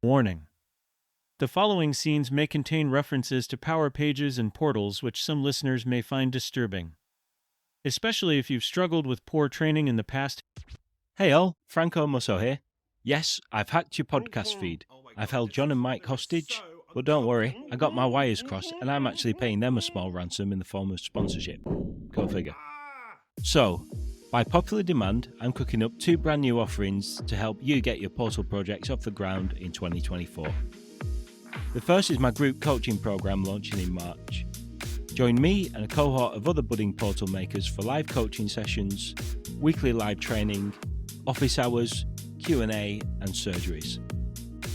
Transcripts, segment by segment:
Warning. The following scenes may contain references to power pages and portals which some listeners may find disturbing, especially if you've struggled with poor training in the past. Hey all, Franco Musso here. Yes, I've hacked your podcast feed. I've held John and Mike hostage, but don't worry, I got my wires crossed and I'm actually paying them a small ransom in the form of sponsorship. Go figure. So, by popular demand, I'm cooking up 2 brand new offerings to help you get your portal projects off the ground in 2024. The first is my group coaching program launching in March. Join me and a cohort of other budding portal makers for live coaching sessions, weekly live training, office hours, Q&A, and surgeries.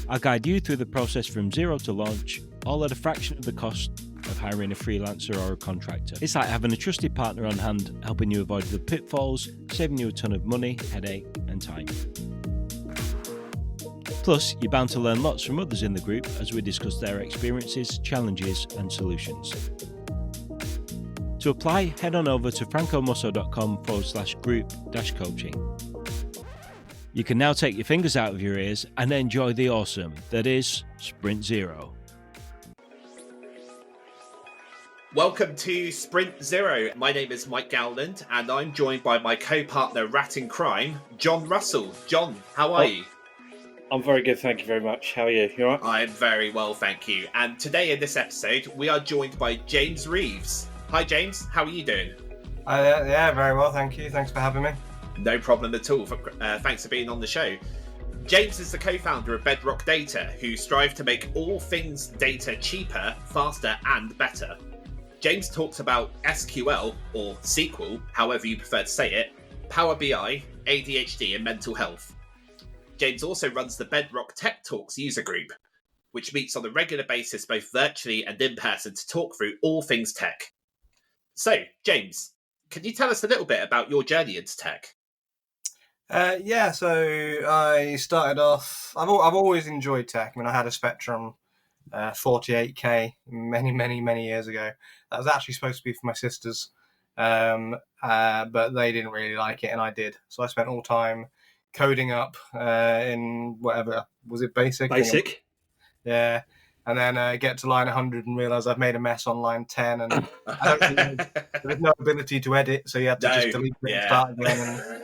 I'll guide you through the process from zero to launch, all at a fraction of the cost of hiring a freelancer or a contractor. It's like having a trusted partner on hand, helping you avoid the pitfalls, saving you a ton of money, headache, and time. Plus, you're bound to learn lots from others in the group as we discuss their experiences, challenges, and solutions. To apply, head on over to francomusso.com/group-coaching. You can now take your fingers out of your ears and enjoy the awesome that is Sprint Zero. Welcome to Sprint Zero. My name is Mike Gowland and I'm joined by my co-partner Rat in Crime, John Russell. John, how are you? I'm very good, thank you very much. How are you? You alright? I'm very well, thank you. And today in this episode, we are joined by James Reeves. Hi James, how are you doing? Yeah, very well, thank you. Thanks for having me. No problem at all. Thanks for being on the show. James is the co-founder of Bedrock Data, who strive to make all things data cheaper, faster and better. James talks about SQL, or SQL, however you prefer to say it, Power BI, ADHD and mental health. James also runs the Bedrock Tech Talks user group, which meets on a regular basis both virtually and in person to talk through all things tech. So, James, can you tell us a little bit about your journey into tech? So I started off. I've always enjoyed tech. I mean, I had a Spectrum 48K many years ago. That was actually supposed to be for my sisters, but they didn't really like it, and I did. So I spent all time coding up in whatever was it, basic. Yeah. And then get to line 100 and realise I've made a mess on line 10, and there's no ability to edit, so you had to just delete it and start again. And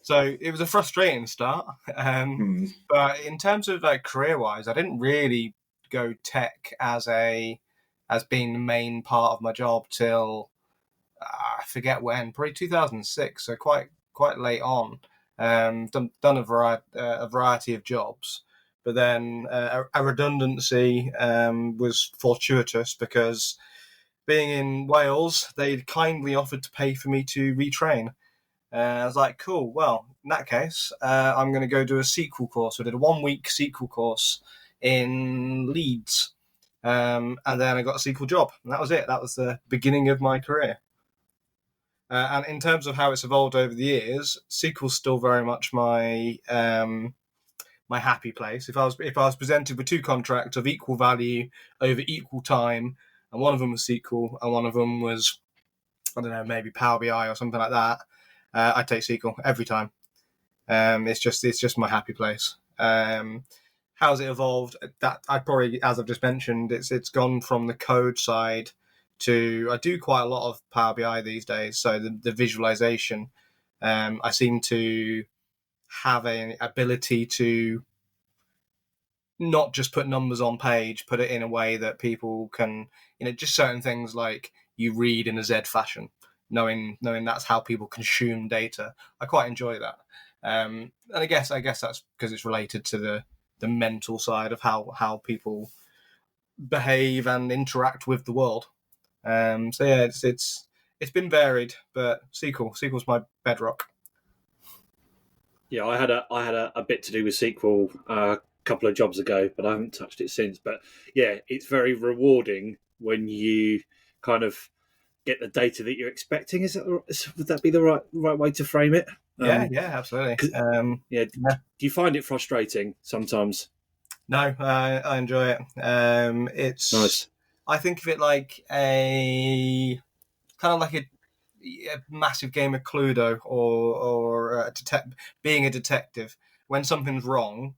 so it was a frustrating start. But in terms of career-wise, I didn't really go tech as being the main part of my job till I forget when, probably 2006. So quite late on. Done a variety of jobs. But then a redundancy was fortuitous because being in Wales, they'd kindly offered to pay for me to retrain. I was like, cool, well, in that case, I'm going to go do a SQL course. I did a 1-week SQL course in Leeds. And then I got a SQL job. And that was it. That was the beginning of my career. And in terms of how it's evolved over the years, SQL's still very much my happy place. If I was presented with 2 contracts of equal value over equal time, and one of them was SQL and one of them was, I don't know, maybe Power BI or something like that, I'd take SQL every time. It's just my happy place. How's it evolved? That I probably, as I've just mentioned, it's gone from the code side to, I do quite a lot of Power BI these days. So the visualization, I seem to have an ability to not just put numbers on page, put it in a way that people can, just certain things like you read in a Z fashion, knowing that's how people consume data. I quite enjoy that. And I guess that's because it's related to the mental side of how people behave and interact with the world. So yeah, it's been varied, but SQL's my bedrock. Yeah, I had a bit to do with SQL a couple of jobs ago, but I haven't touched it since. But yeah, it's very rewarding when you kind of get the data that you're expecting. Would that be the right way to frame it? Yeah, absolutely. Do you find it frustrating sometimes? No, I enjoy it. It's nice. I think of it like a massive game of Cluedo or being a detective. When something's wrong,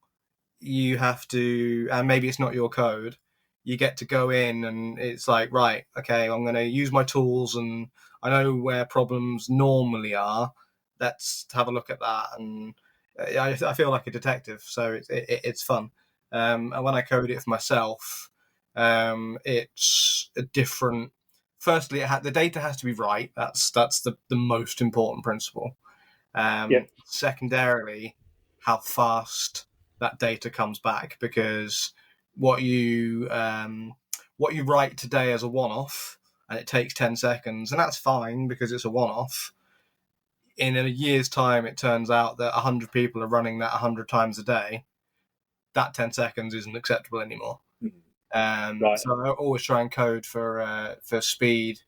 you have to, and maybe it's not your code, you get to go in and it's like, right, okay, I'm going to use my tools and I know where problems normally are. Let's have a look at that. And I feel like a detective, so it's fun. And when I code it for myself, it's a different. Firstly, the data has to be right. That's the most important principle. Secondarily, how fast that data comes back, because what you write today as a one-off and it takes 10 seconds, and that's fine because it's a one-off. In a year's time, it turns out that 100 people are running that 100 times a day. That 10 seconds isn't acceptable anymore. Right. So I always try and code for speed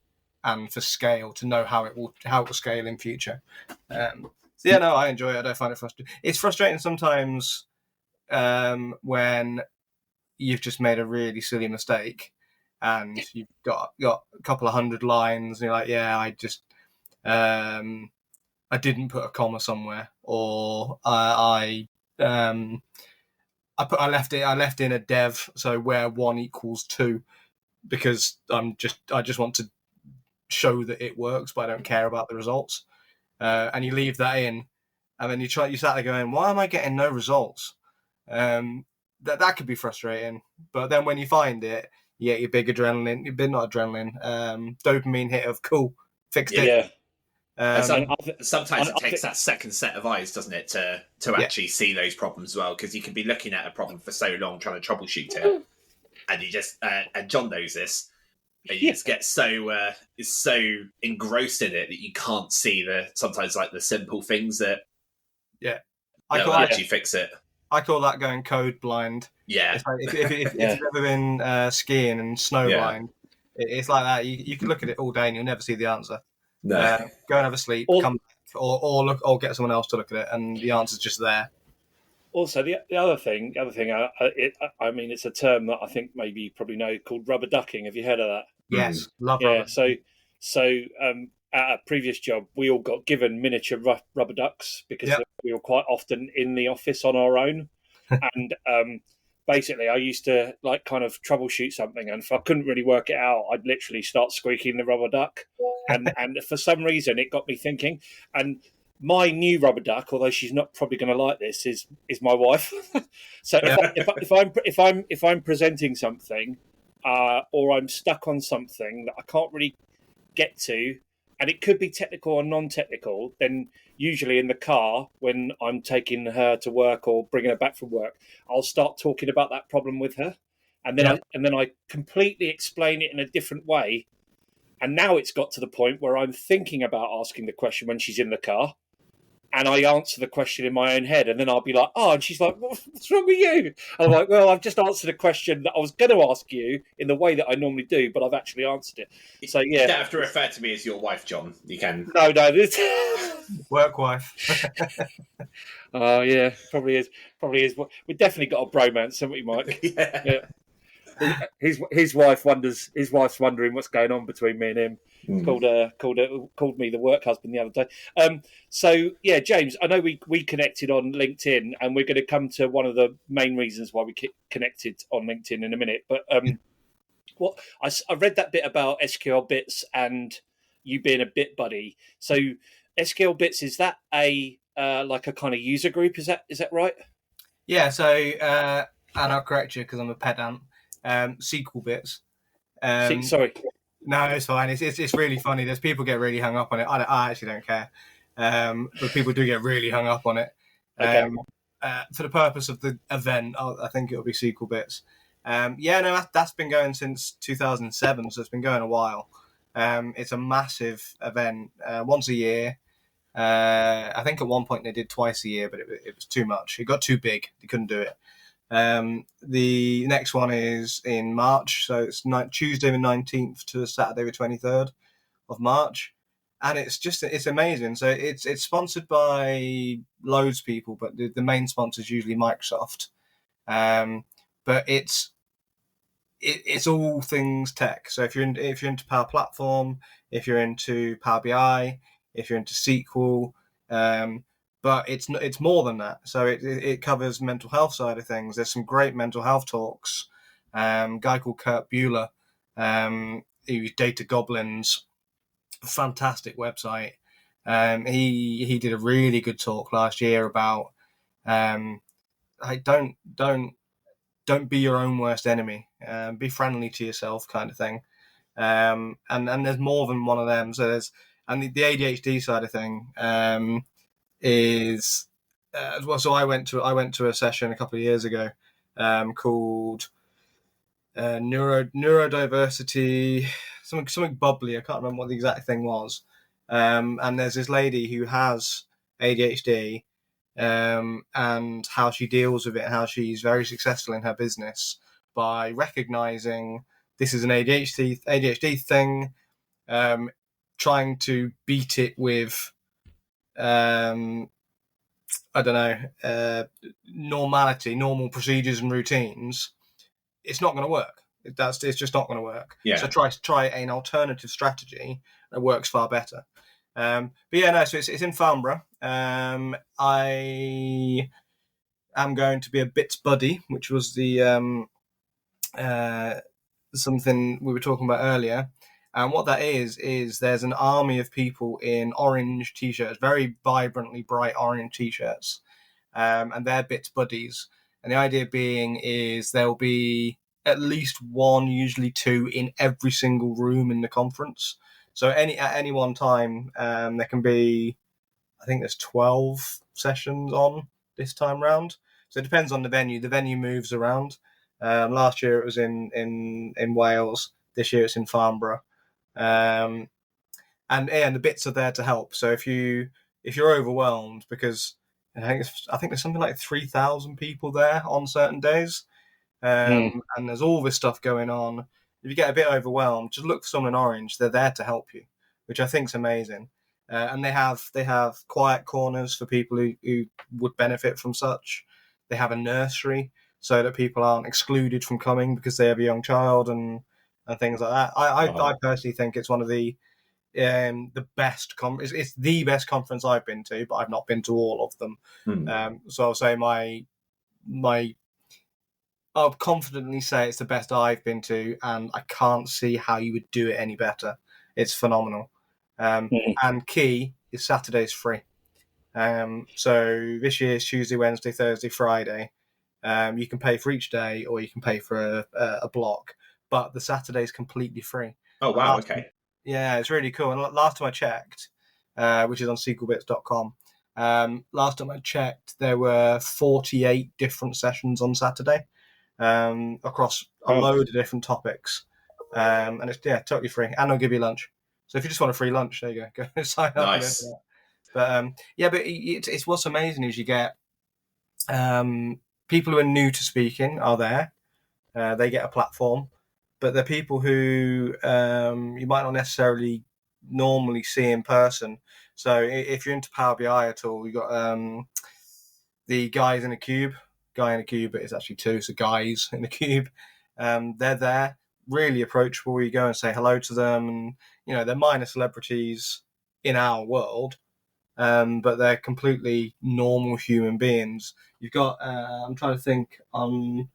and for scale, to know how it will scale in future. So yeah, no, I enjoy it. I don't find it frustrating. It's frustrating sometimes when you've just made a really silly mistake and you've got a couple of hundred lines and you're like, yeah, I didn't put a comma somewhere, or I left in a dev, so where 1 equals 2, because I just want to show that it works, but I don't care about the results. And you leave that in, and then you sat there going, why am I getting no results? That could be frustrating. But then when you find it, you get your big dopamine hit of cool, fixed it. Sometimes it takes that second set of eyes, doesn't it, to actually see those problems as well, because you can be looking at a problem for so long trying to troubleshoot it, and you just and John knows this, and you just get so engrossed in it that you can't see sometimes like the simple things that will actually fix it. I call that going code blind. Yeah. It's like if you've ever been skiing and snow blind, it's like that. You can look at it all day and you'll never see the answer. No. Go and have a sleep, come back, or get someone else to look at it, and the answer's just there. Also, the other thing, I mean, it's a term that I think maybe you probably know, called rubber ducking. Have you heard of that? Yes, love rubber. So at a previous job, we all got given miniature rubber ducks because we were quite often in the office on our own, and basically, I used to kind of troubleshoot something, and if I couldn't really work it out, I'd literally start squeaking the rubber duck, and for some reason, it got me thinking. And my new rubber duck, although she's not probably going to like this, is my wife. So if I'm presenting something, or I'm stuck on something that I can't really get to, and it could be technical or non-technical, then usually in the car when I'm taking her to work or bringing her back from work, I'll start talking about that problem with her, and then I completely explain it in a different way. And now it's got to the point where I'm thinking about asking the question when she's in the car, and I answer the question in my own head, and then I'll be like, oh, and she's like, what's wrong with you? I'm like, well, I've just answered a question that I was going to ask you in the way that I normally do, but I've actually answered it. So, yeah. You don't have to refer to me as your wife, John. You can. No. Work wife. Oh, yeah, probably is. We've definitely got a bromance, haven't we, Mike? Yeah. His wife's wondering what's going on between me and him. Called me the work husband the other day. So yeah, James, I know we connected on LinkedIn, and we're going to come to one of the main reasons why we connected on LinkedIn in a minute. But I read that bit about SQL Bits and you being a bit buddy. So SQL Bits, is that a like a kind of user group? Is that right? Yeah. So and I'll correct you because I'm a pedant. SQL Bits. Sorry. No, it's fine. It's really funny. There's people get really hung up on it. I actually don't care, but people do get really hung up on it. Okay. For the purpose of the event, I think it'll be SQL Bits. That's been going since 2007, so it's been going a while. It's a massive event, once a year. I think at one point they did twice a year, but it was too much. It got too big. They couldn't do it. The next one is in March, so it's Tuesday the 19th to Saturday the 23rd of March, and it's amazing. So it's sponsored by loads of people, but the main sponsor is usually Microsoft. But it's all things tech. So if you're into Power Platform, if you're into Power BI, if you're into SQL, but it's more than that. So it covers mental health side of things. There's some great mental health talks. Guy called Kurt Bueller, who's Data Goblins, fantastic website. He did a really good talk last year about don't be your own worst enemy. Be friendly to yourself, kind of thing. And there's more than one of them. So there's the ADHD side of thing is well. So I went to a session a couple of years ago called neurodiversity, something bubbly. I can't remember what the exact thing was. And there's this lady who has ADHD, and how she deals with it, and how she's very successful in her business by recognizing this is an ADHD thing, trying to beat it with I don't know, normal procedures and routines. It's not going to work. It's just not going to work. Yeah. So try an alternative strategy that works far better. But yeah, no. So it's in Farnborough. I am going to be a bits buddy, which was the something we were talking about earlier. And what that is there's an army of people in orange t-shirts, very vibrantly bright orange t-shirts, and they're bits buddies. And the idea being is there'll be at least one, usually two, in every single room in the conference. So at any one time, there can be, I think there's 12 sessions on this time round. So it depends on the venue. The venue moves around. Last year it was in Wales. This year it's in Farnborough. And the bits are there to help. So if you're overwhelmed, because I think there's something like 3,000 people there on certain days, and there's all this stuff going on. If you get a bit overwhelmed, just look for someone in orange. They're there to help you, which I think is amazing. And they have quiet corners for people who would benefit from such. They have a nursery so that people aren't excluded from coming because they have a young child and things like that. I personally think it's one of the best it's the best conference I've been to, but I've not been to all of them. So I'll say I'll confidently say it's the best I've been to, and I can't see how you would do it any better. It's phenomenal. And key is Saturday's free. So this year's Tuesday, Wednesday, Thursday, Friday. You can pay for each day, or you can pay for a block. But the Saturday's completely free. Oh wow! Okay. Yeah, it's really cool. And last time I checked, which is on SQLbits.com, last time I checked, there were 48 different sessions on Saturday, across a load of different topics. And it's totally free. And I'll give you lunch. So if you just want a free lunch, there you go. Go sign up. Nice. But it's what's amazing is you get people who are new to speaking are there. They get a platform, but they're people who you might not necessarily normally see in person. So if you're into Power BI at all, you've got the guys in a cube. Guy in a cube, but it's actually two, so guys in a cube. They're there, really approachable. You go and say hello to them, and they're minor celebrities in our world, but they're completely normal human beings. You've got I'm trying to think on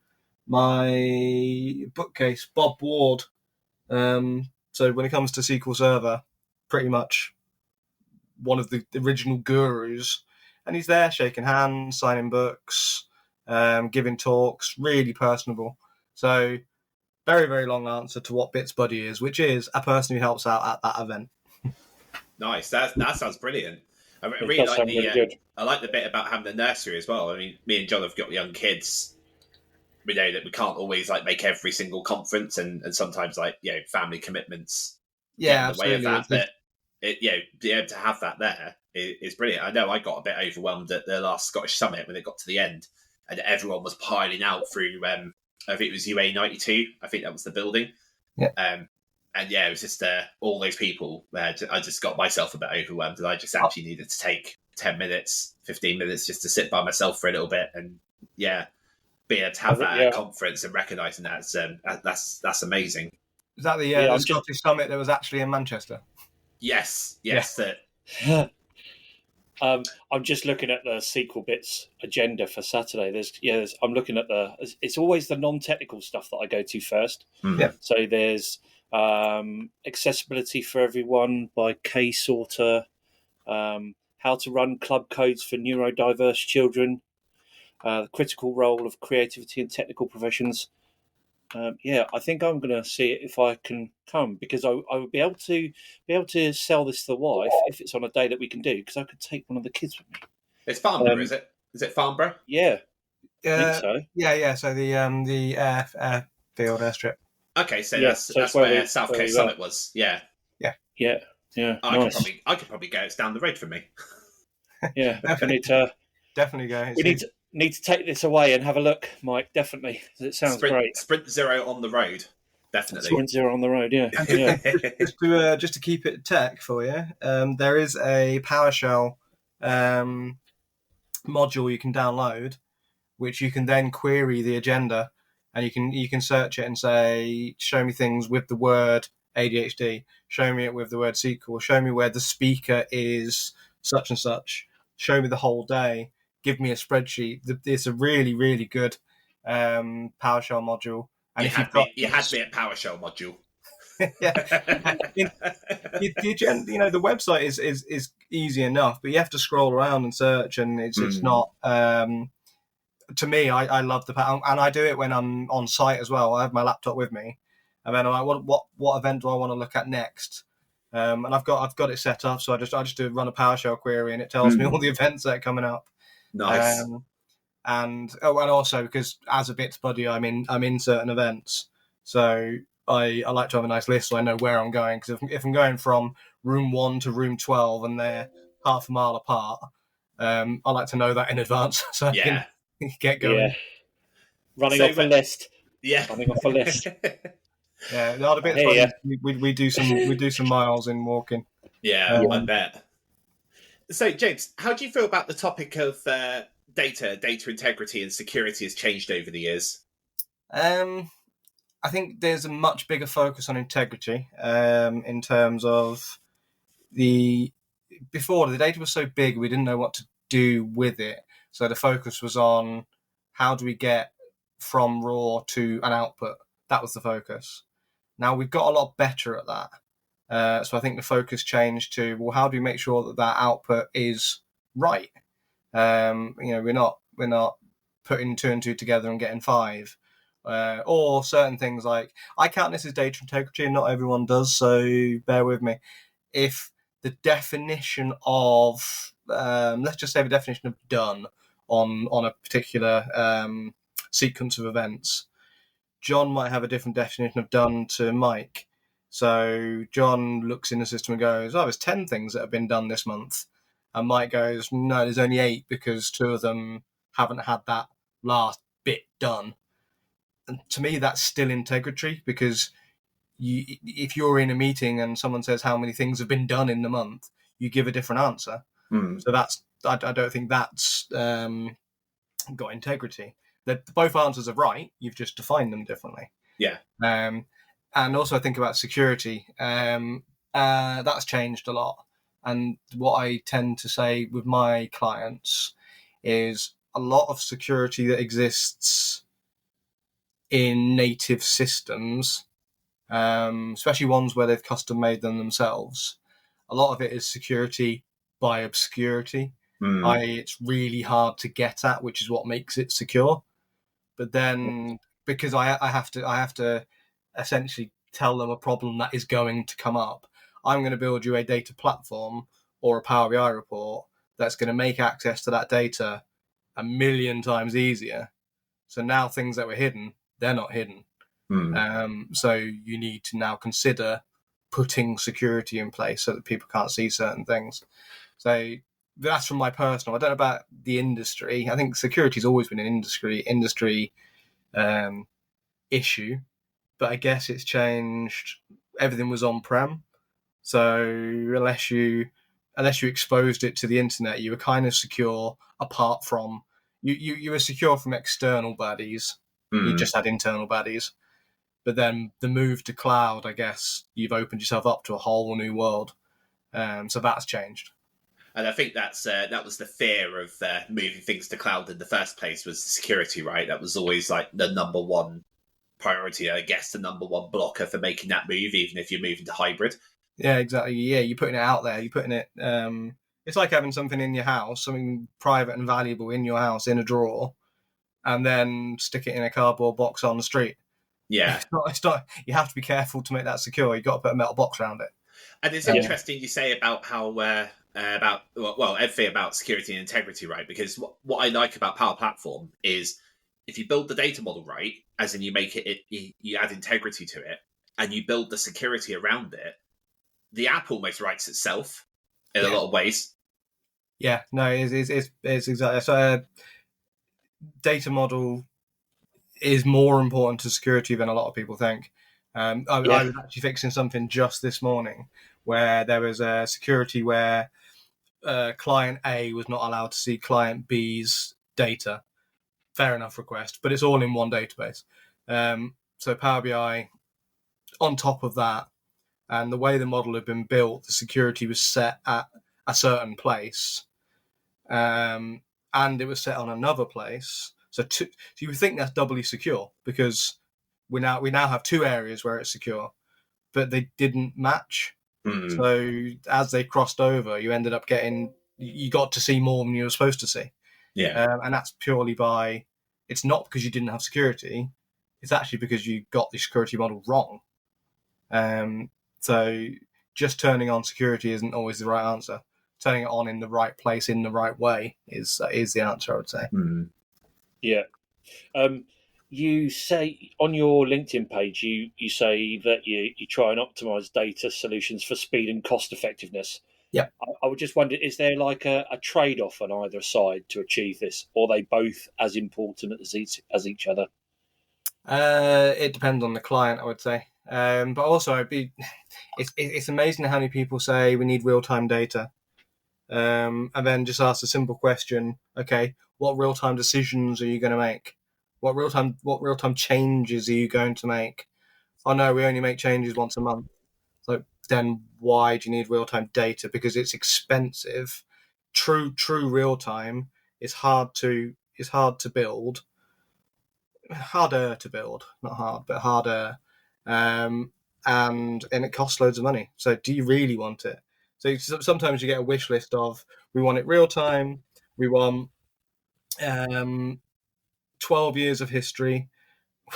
my bookcase, Bob Ward. So when it comes to SQL Server, pretty much one of the original gurus, and he's there shaking hands, signing books, giving talks, really personable. So very, very long answer to what Bits Buddy is, which is a person who helps out at that event. Nice. That sounds brilliant. I really like I like the bit about having the nursery as well. I mean, me and John have got young kids. We know that we can't always make every single conference, and sometimes family commitments get in the way of that. But be able to have that there is brilliant. I know I got a bit overwhelmed at the last Scottish Summit when it got to the end, and everyone was piling out through. I think it was UA92. I think that was the building. Yeah. And it was just all those people. I just got myself a bit overwhelmed, and I just actually needed to take 10 minutes, 15 minutes just to sit by myself for a little bit, and be able to have that at a conference and recognising that's amazing. Is that the Scottish Summit that was actually in Manchester? Yes. Yeah. I'm just looking at the SQL bits agenda for Saturday. I'm looking at it's always the non-technical stuff that I go to first. Yeah. So there's accessibility for everyone by K Sorter, how to run club codes for neurodiverse children, the critical role of creativity in technical professions. I think I'm going to see if I can come, because I would be able to sell this to the wife if it's on a day that we can do, because I could take one of the kids with me. It's Farnborough, is it? Is it Farnborough? Yeah, I think so. Yeah. So the airfield airstrip. Okay, so Yeah, that's where South Coast Summit was. Yeah. Nice. I could probably go. It's down the road from me. Yeah, Definitely go. We need to take this away and have a look, Mike. Definitely, it sounds great. Sprint Zero on the road, definitely. Sprint Zero on the road, yeah. Just to keep it tech for you, there is a PowerShell module you can download, which you can then query the agenda, and you can search it and say, show me things with the word ADHD, show me it with the word SQL, show me where the speaker is such and such, show me the whole day, give me a spreadsheet. It's a really, really good PowerShell module. And you had me at PowerShell module. Yeah, the website is easy enough, but you have to scroll around and search, and it's not. To me, I love and I do it when I'm on site as well. I have my laptop with me, and then I'm like, what event do I want to look at next? And I've got it set up, so I just do run a PowerShell query, and it tells me all the events that are coming up. Nice. And also because as a bits buddy, I'm in certain events, so I like to have a nice list so I know where I'm going. Because if I'm going from room 1 to room 12 and they're half a mile apart, I like to know that in advance so I can get going. Yeah. Running off a list. Yeah. Running off a list. Yeah, the other bits we do some miles in walking. Yeah, I bet. So, James, how do you feel about the topic of data integrity and security has changed over the years? I think there's a much bigger focus on integrity in terms of before the data was so big we didn't know what to do with it. So the focus was on how do we get from raw to an output. That was the focus. Now we've got a lot better at that. So I think the focus changed to, well, how do we make sure that output is right? We're not putting 2 and 2 together and getting 5. Or certain things like, I count this as data integrity and not everyone does, so bear with me. If the definition of, let's just say the definition of done on a particular sequence of events, John might have a different definition of done to Mike. So John looks in the system and goes, there's 10 things that have been done this month. And Mike goes, no, there's only 8 because 2 of them haven't had that last bit done. And to me, that's still integrity, because if you're in a meeting and someone says how many things have been done in the month, you give a different answer. So I don't think that's got integrity. That both answers are right. You've just defined them differently. Yeah. And also I think about security. That's changed a lot. And what I tend to say with my clients is a lot of security that exists in native systems, especially ones where they've custom made them themselves, a lot of it is security by obscurity. i.e. it's really hard to get at, which is what makes it secure. But then, because I have to essentially tell them a problem that is going to come up, I'm going to build you a data platform or a Power BI report that's going to make access to that data 1,000,000 times easier. So now things that were hidden, they're not hidden. So you need to now consider putting security in place so that people can't see certain things. So that's from my personal. I don't know about the industry. I think security's always been an industry issue, but I guess it's changed. Everything was on-prem, so unless you exposed it to the internet, you were kind of secure. Apart from you were secure from external baddies. You just had internal baddies. But then the move to cloud, I guess you've opened yourself up to a whole new world. So that's changed. And I think that was the fear of moving things to cloud in the first place, was security, right? That was always like the number one priority, I guess, the number one blocker for making that move, even if you're moving to hybrid. Yeah, exactly. Yeah, you're putting it out there. You're putting it. It's like having something in your house, something private and valuable in your house in a drawer, and then stick it in a cardboard box on the street. Yeah. It's not. It's not. You have to be careful to make that secure. You've got to put a metal box around it. And it's interesting you say about how everything about security and integrity, right? Because what I like about Power Platform is if you build the data model right, as in you make you add integrity to it, and you build the security around it, the app almost writes itself in a lot of ways. Yeah, no, it's exactly so. Data model is more important to security than a lot of people think. I was actually fixing something just this morning where there was a security where client A was not allowed to see client B's data. Fair enough request, but it's all in one database. So Power BI on top of that, and the way the model had been built, the security was set at a certain place, and it was set on another place. So you would think that's doubly secure because we now have two areas where it's secure, but they didn't match. Mm. So as they crossed over, you got to see more than you were supposed to see. Yeah. And that's purely it's not because you didn't have security, it's actually because you got the security model wrong. So just turning on security isn't always the right answer. Turning it on in the right place, in the right way is the answer, I would say. Mm. Yeah. You say on your LinkedIn page, you say that you try and optimize data solutions for speed and cost effectiveness. Yeah. I would just wonder, is there like a trade-off on either side to achieve this, or are they both as important as each other? It depends on the client, I would say. But also, it's amazing how many people say we need real-time data. And then just ask a simple question. Okay, what real-time decisions are you going to make? What real-time changes are you going to make? Oh no, we only make changes once a month. So then why do you need real-time data? Because it's expensive. True real-time is hard to build. Harder to build, not hard, but harder. And it costs loads of money. So do you really want it? So sometimes you get a wish list of, we want it real time, we want 12 years of history,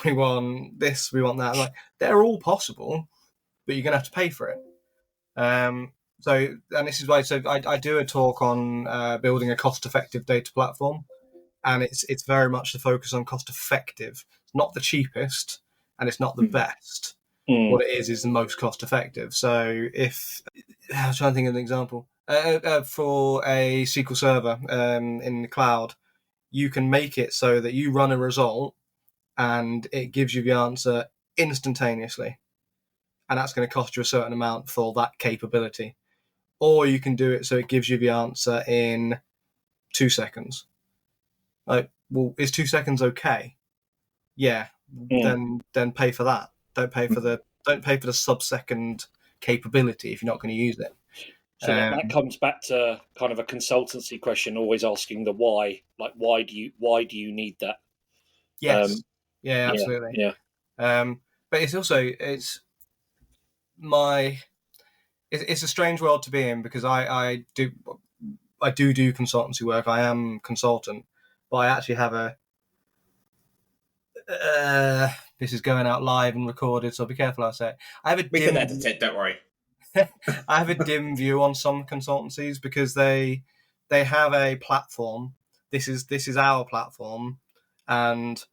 we want this, we want that. Like, they're all possible, but you're going to have to pay for it. And this is why. So I do a talk on building a cost-effective data platform, and it's very much the focus on cost-effective. It's not the cheapest, and it's not the best. What it is the most cost-effective. So I was trying to think of an example for a SQL server in the cloud, you can make it so that you run a result and it gives you the answer instantaneously. And that's going to cost you a certain amount for that capability. Or you can do it so it gives you the answer in 2 seconds. Like, well, is 2 seconds okay? Yeah. Then pay for that. Don't pay for the sub-second capability if you're not going to use it. So that comes back to kind of a consultancy question, always asking the why. Like, why do you need that? Yes. Yeah, absolutely. Yeah. But it's also it's a strange world to be in, because I do consultancy work. I am consultant, but I actually have this is going out live and recorded, so be careful how I say it. We can edit it, don't worry. I have a dim view on some consultancies because they have a platform. This is our platform, and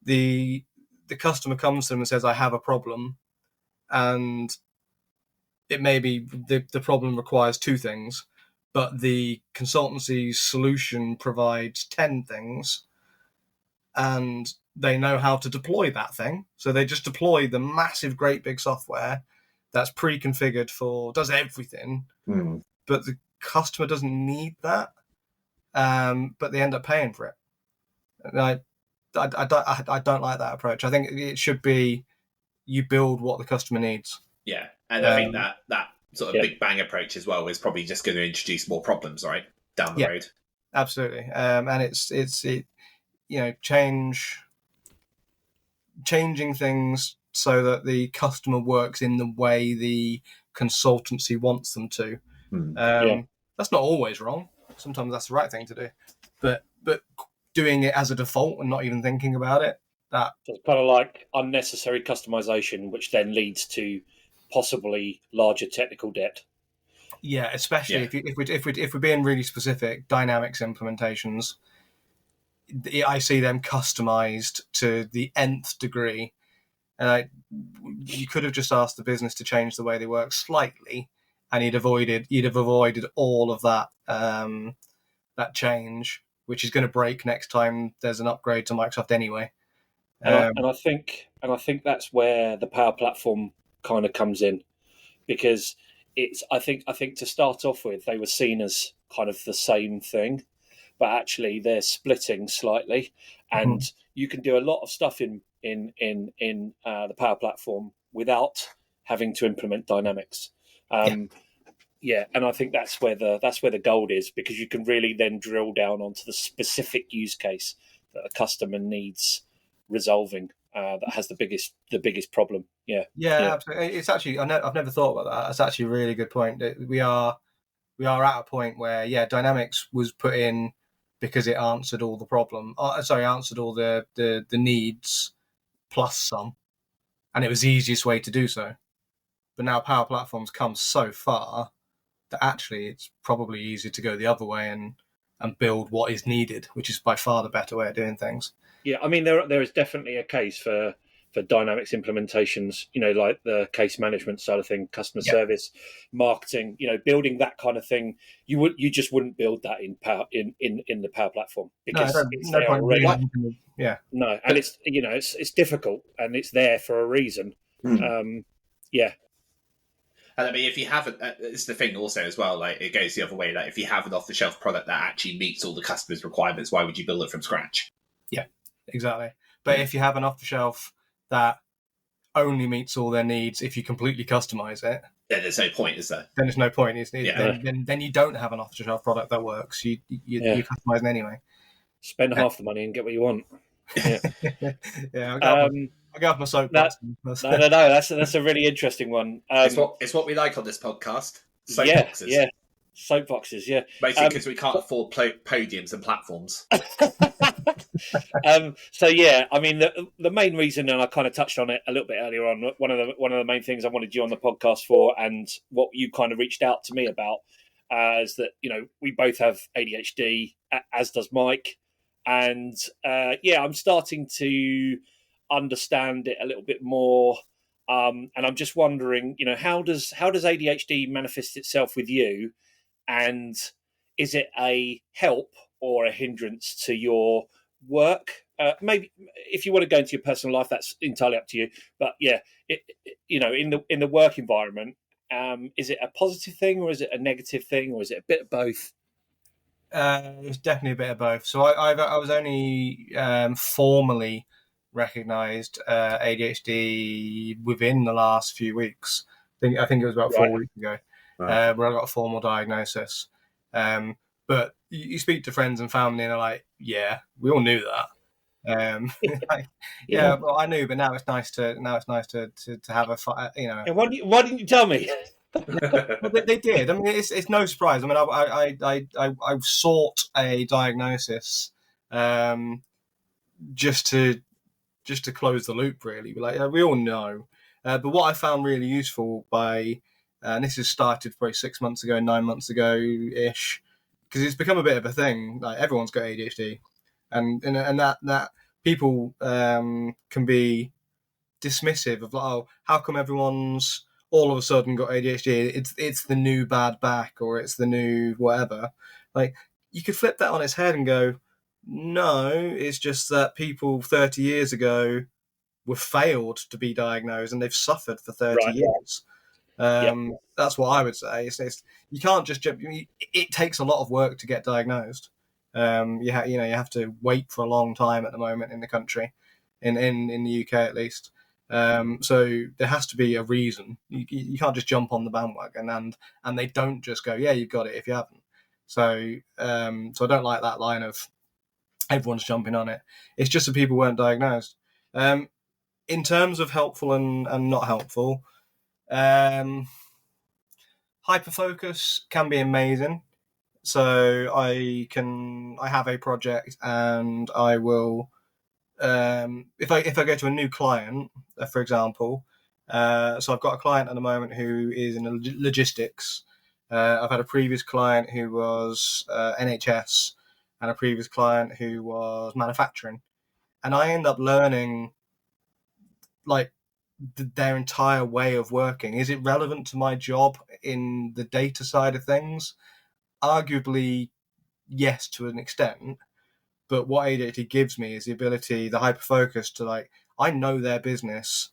the customer comes to them and says, I have a problem, and it may be the problem requires 2 things, but the consultancy solution provides 10 things, and they know how to deploy that thing. So they just deploy the massive, great big software that's pre-configured does everything, but the customer doesn't need that, but they end up paying for it. And I don't like that approach. I think it should be you build what the customer needs. Yeah, and I think that sort of big bang approach as well is probably just going to introduce more problems, right, down the road. Absolutely. And it's changing things so that the customer works in the way the consultancy wants them to. That's not always wrong. Sometimes that's the right thing to do. But doing it as a default and not even thinking about it, so it's kind of like unnecessary customization, which then leads to possibly larger technical debt. Yeah, especially if we're being really specific, Dynamics implementations, I see them customized to the nth degree. You could have just asked the business to change the way they work slightly, and you'd have avoided all of that that change, which is going to break next time there's an upgrade to Microsoft anyway. And I think that's where the Power Platform kind of comes in, because I think to start off with, they were seen as kind of the same thing, but actually they're splitting slightly, and you can do a lot of stuff in the Power Platform without having to implement Dynamics. And I think that's where the gold is, because you can really then drill down onto the specific use case that a customer needs resolving, that has the biggest problem. Absolutely. It's actually I've never thought about that. That's actually a really good point. We are at a point where Dynamics was put in because it answered all the answered all the needs plus some, and it was the easiest way to do so. But now Power Platforms come so far that actually it's probably easier to go the other way and build what is needed, which is by far the better way of doing things. Yeah, I mean, there is definitely a case for Dynamics implementations, like the case management side of thing, customer service, marketing, building that kind of thing. You just wouldn't build that in the Power Platform, because it's there already. No, and it's difficult, and it's there for a reason. And I mean, if you have it's the thing also as well, like it goes the other way. Like if you have an off-the-shelf product that actually meets all the customer's requirements, why would you build it from scratch? Yeah, exactly. But if you have an off-the-shelf that only meets all their needs, if you completely customize it, then there's no point, is there? Then there's no point. Then you don't have an off-the-shelf product that works. You're customizing anyway. Spend half the money and get what you want. I'll go off my soapbox. No. That's a really interesting one. It's what we like on this podcast. Soapboxes. Yeah. Soapboxes, yeah. Basically, because we can't afford podiums and platforms. I mean, the main reason, and I kind of touched on it a little bit earlier on, one of the main things I wanted you on the podcast for, and what you kind of reached out to me about, is that we both have ADHD, as does Mike, and I'm starting to understand it a little bit more, and I'm just wondering, how does ADHD manifest itself with you? And is it a help or a hindrance to your work? Maybe if you want to go into your personal life, that's entirely up to you. But in the work environment, is it a positive thing, or is it a negative thing, or is it a bit of both? It's definitely a bit of both. So I was only formally recognised ADHD within the last few weeks. I think it was about 4 weeks ago. Where I got a formal diagnosis. But you speak to friends and family and they're like, yeah, we all knew that. Well, I knew, but now it's nice to have a And why didn't you tell me? Well, they did. I mean, it's no surprise. I mean, I sought a diagnosis just to close the loop, really. Like we all know. But what I found really useful and this has started probably 6 months ago, 9 months ago-ish, because it's become a bit of a thing. Like everyone's got ADHD, and that people can be dismissive of, like, oh, how come everyone's all of a sudden got ADHD? It's the new bad back, or it's the new whatever. Like, you could flip that on its head and go, no, it's just that people 30 years ago were failed to be diagnosed, and they've suffered for 30 years. That's what I would say. It's you can't just jump. It takes a lot of work to get diagnosed. You have to wait for a long time at the moment in the country, in the UK at least. So there has to be a reason. You can't just jump on the bandwagon, and they don't just go, yeah, you've got it if you haven't. So so I don't like that line of everyone's jumping on it. It's just that people weren't diagnosed. In terms of helpful and not helpful, hyperfocus can be amazing. So I have a project, and I will, if I go to a new client, for example, so I've got a client at the moment who is in logistics. I've had a previous client who was NHS, and a previous client who was manufacturing, and I end up learning like their entire way of working. Is it relevant to my job in the data side of things? Arguably, yes, to an extent. But what ADHD gives me is the ability, the hyperfocus to I know their business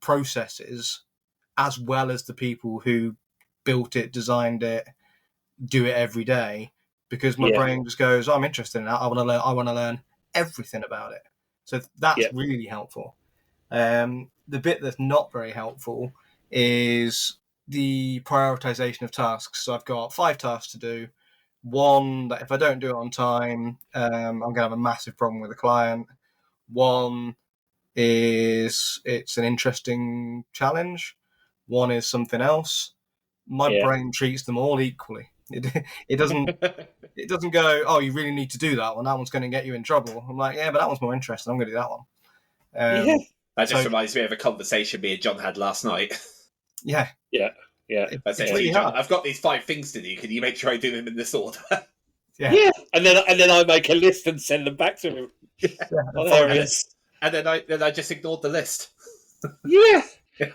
processes as well as the people who built it, designed it, do it every day, because my brain just goes, I'm interested in that. I want to learn everything about it. So that's really helpful. The bit that's not very helpful is the prioritization of tasks. So I've got 5 tasks to do. One, that if I don't do it on time, I'm going to have a massive problem with the client. One is it's an interesting challenge. One is something else. My brain treats them all equally. It doesn't go, oh, you really need to do that one. That one's going to get you in trouble. I'm like, yeah, but that one's more interesting. I'm going to do that one. That just reminds me of a conversation me and John had last night. Yeah. I said to you, John, I've got these 5 things to do. Can you make sure I do them in this order? Yeah. And then I make a list and send them back to him. Hilarious. And then I just ignored the list. Yeah.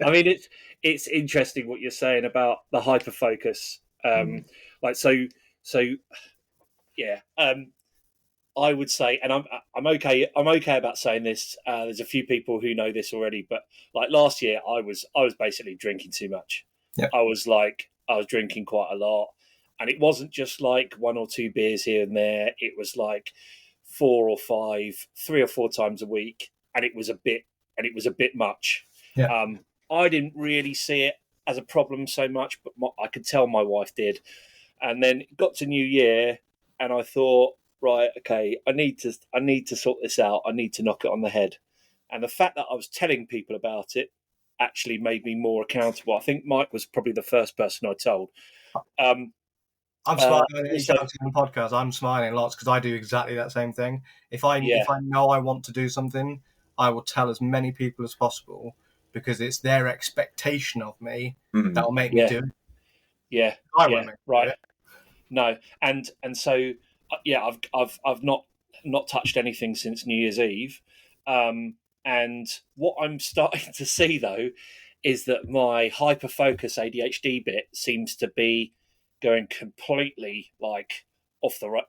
I mean, it's interesting what you're saying about the hyperfocus. I would say, and I'm okay about saying this. There's a few people who know this already, but like last year, I was basically drinking too much. Yep. I was drinking quite a lot, and it wasn't just like 1 or 2 beers here and there. It was like 4 or 5, 3 or 4 times a week, and it was a bit much. Yeah. I didn't really see it as a problem so much, but I could tell my wife did. And then it got to New Year, and I thought, right, okay, I need to sort this out. I need to knock it on the head. And the fact that I was telling people about it actually made me more accountable. I think Mike was probably the first person I told. I'm smiling on the podcast. I'm smiling lots because I do exactly that same thing. If I know I want to do something, I will tell as many people as possible, because it's their expectation of me that will make me do it. Yeah, I won't make right. It. No, and so I've not touched anything since New Year's Eve, and what I'm starting to see though is that my hyperfocus ADHD bit seems to be going completely like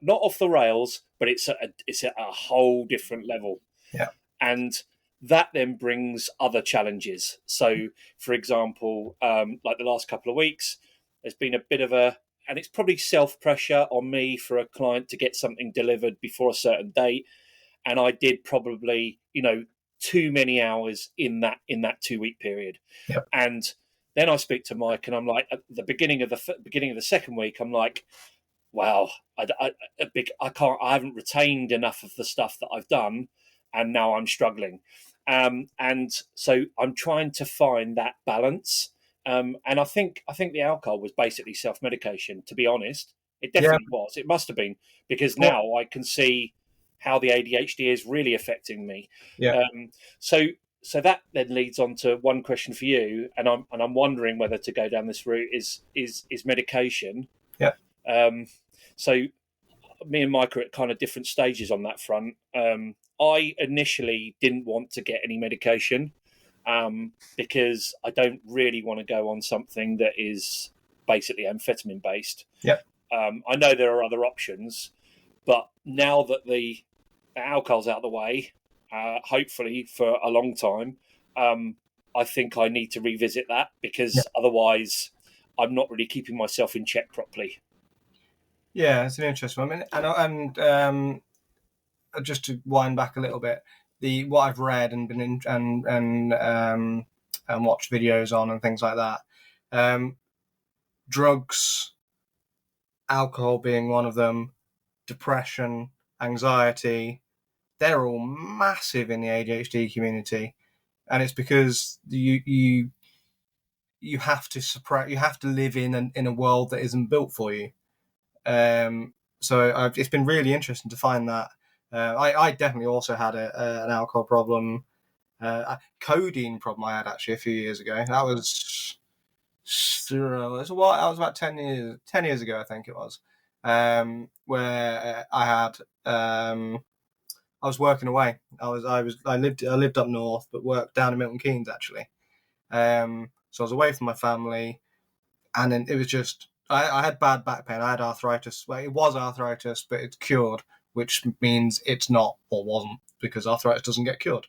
not off the rails, but it's at a whole different level. Yeah, and that then brings other challenges. So, for example, like the last couple of weeks, there's been a bit of and it's probably self-pressure on me for a client to get something delivered before a certain date. And I did probably, too many hours in that 2-week period. Yep. And then I speak to Mike, and I'm like, at the beginning of the second week, I'm like, wow, I haven't retained enough of the stuff that I've done, and now I'm struggling. And so I'm trying to find that balance. And I think the alcohol was basically self-medication, to be honest. It definitely was. It must have been, because now I can see how the ADHD is really affecting me. Yeah. So that then leads on to one question for you, and I'm wondering whether to go down this route is medication. Yeah. So me and Mike are at kind of different stages on that front. I initially didn't want to get any medication because I don't really want to go on something that is basically amphetamine based. Yeah. I know there are other options, but now that the alcohol's out of the way, hopefully for a long time, I think I need to revisit that, because otherwise I'm not really keeping myself in check properly. Yeah, it's an interesting one. I mean, and just to wind back a little bit, what I've read and been in, and watched videos on and things like that. Drugs, alcohol being one of them, depression, anxiety, they're all massive in the ADHD community, and it's because you have to suppress, you have to live in a world that isn't built for you. So it's been really interesting to find that. I definitely also had an alcohol problem, a codeine problem I had actually a few years ago. That was about 10 years ago, I think it was, where I had I was working away. I lived up north, but worked down in Milton Keynes actually. So I was away from my family, and then it was just I had bad back pain. I had arthritis. Well, it was arthritis, but it's cured, which means it's not or wasn't, because arthritis doesn't get cured.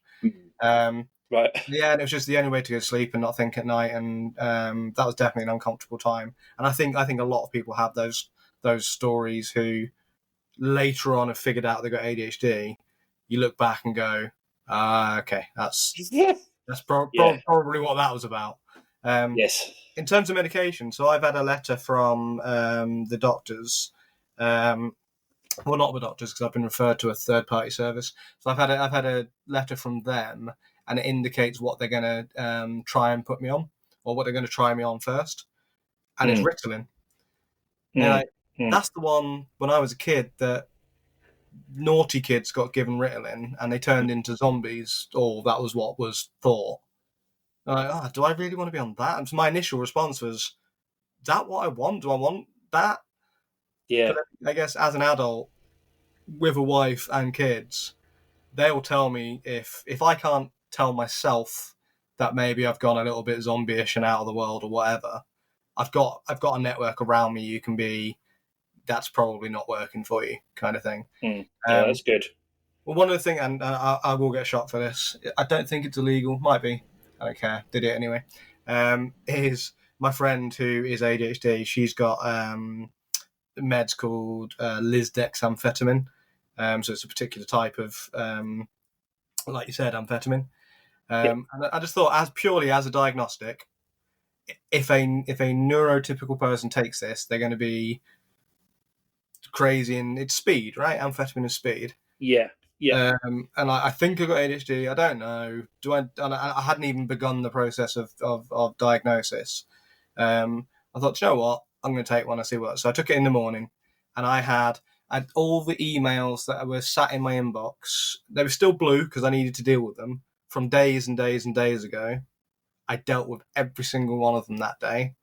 Right. Yeah, and it was just the only way to go to sleep and not think at night, and that was definitely an uncomfortable time. And I think a lot of people have those stories who later on have figured out they got ADHD. You look back and go, okay, that's probably what that was about. Yes. In terms of medication, so I've had a letter from the doctors. Well, not the doctors, because I've been referred to a third-party service. So I've had a letter from them, and it indicates what they're going to try and put me on, or what they're going to try me on first, and it's Ritalin. That's the one when I was a kid that naughty kids got given Ritalin and they turned into zombies, or that was what was thought. Like, do I really want to be on that? And so my initial response was, is that what I want? Do I want that? Yeah. But I guess as an adult with a wife and kids, they'll tell me if I can't tell myself that maybe I've gone a little bit zombie-ish and out of the world or whatever, I've got a network around me. You can be, that's probably not working for you, kind of thing. Yeah, that's good. Well, one of the things, and I will get shot for this, I don't think it's illegal, might be, I don't care, did it anyway, is my friend who is ADHD, she's got meds called lisdexamphetamine, so it's a particular type of, like you said, amphetamine. And I just thought, as purely as a diagnostic, if a neurotypical person takes this, they're going to be crazy, and it's speed, right? Amphetamine is speed. Yeah. And I think I got ADHD. I don't know. I hadn't even begun the process of diagnosis. I thought, you know what? I'm going to take one and see what. So I took it in the morning, and I had all the emails that were sat in my inbox. They were still blue because I needed to deal with them from days and days and days ago. I dealt with every single one of them that day,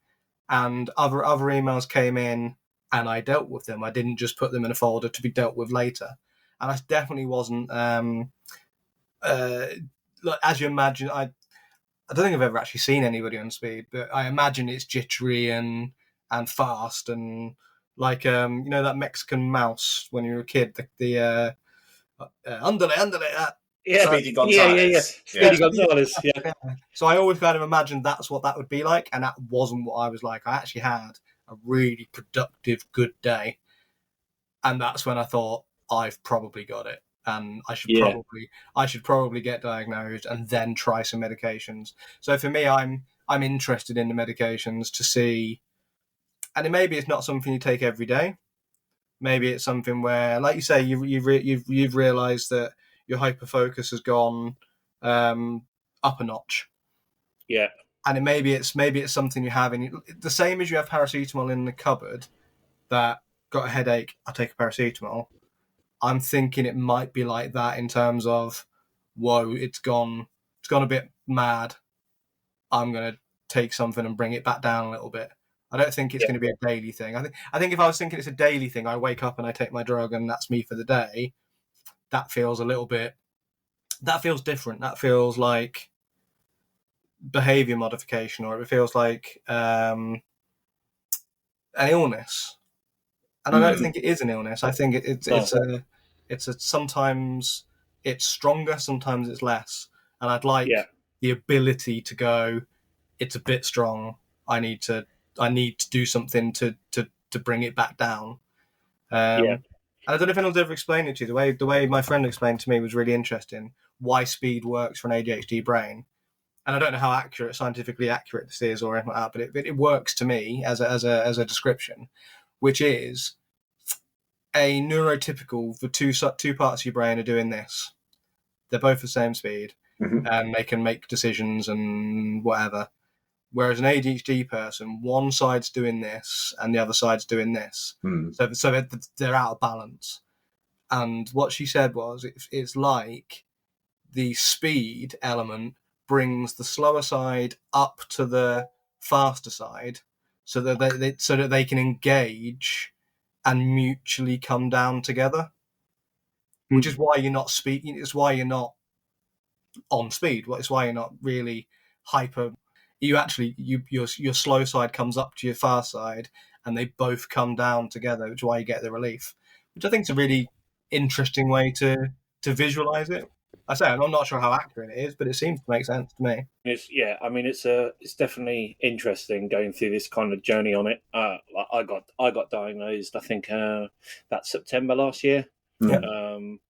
and other emails came in, and I dealt with them. I didn't just put them in a folder to be dealt with later. And I definitely wasn't, as you imagine, I don't think I've ever actually seen anybody on speed, but I imagine it's jittery and fast, and like, that Mexican mouse when you were a kid, the underlay. Speedy Gonzales. Speedy Gonzales. Yeah. So I always kind of imagined that's what that would be like, and that wasn't what I was like. I actually had a really productive, good day, and that's when I thought, I've probably got it, and I should probably get diagnosed and then try some medications. So for me, I'm interested in the medications to see, and maybe it's not something you take every day. Maybe it's something where, like you say, you've realised that your hyperfocus has gone up a notch. Yeah. And maybe it's something you have in the same as you have paracetamol in the cupboard. That got a headache, I take a paracetamol. I'm thinking it might be like that in terms of, whoa, it's gone a bit mad. I'm going to take something and bring it back down a little bit. I don't think it's going to be a daily thing. I think if I was thinking it's a daily thing, I wake up and I take my drug and that's me for the day. That feels different. That feels like behavior modification, or it feels like an illness. And I don't think it is an illness. I think it's a sometimes it's stronger, sometimes it's less. And I'd like the ability to go, it's a bit strong. I need to do something to bring it back down. And I don't know if anyone's ever explained it to you. The way my friend explained to me was really interesting. Why speed works for an ADHD brain, and I don't know how scientifically accurate this is or anything like that, but it works to me as a description, which is a neurotypical. The two parts of your brain are doing this. They're both the same speed, and they can make decisions and whatever. Whereas an ADHD person, one side's doing this and the other side's doing this. So they're out of balance. And what she said was, it's like the speed element brings the slower side up to the faster side, so that they can engage and mutually come down together. Which is why you're not speaking. It's why you're not on speed. It's why you're not really hyper. Your slow side comes up to your fast side, and they both come down together, which is why you get the relief. Which I think is a really interesting way to visualize it. I say I'm not sure how accurate it is, but it seems to make sense to me. It's definitely interesting going through this kind of journey on it. I got diagnosed, I think that September last year. Yeah. And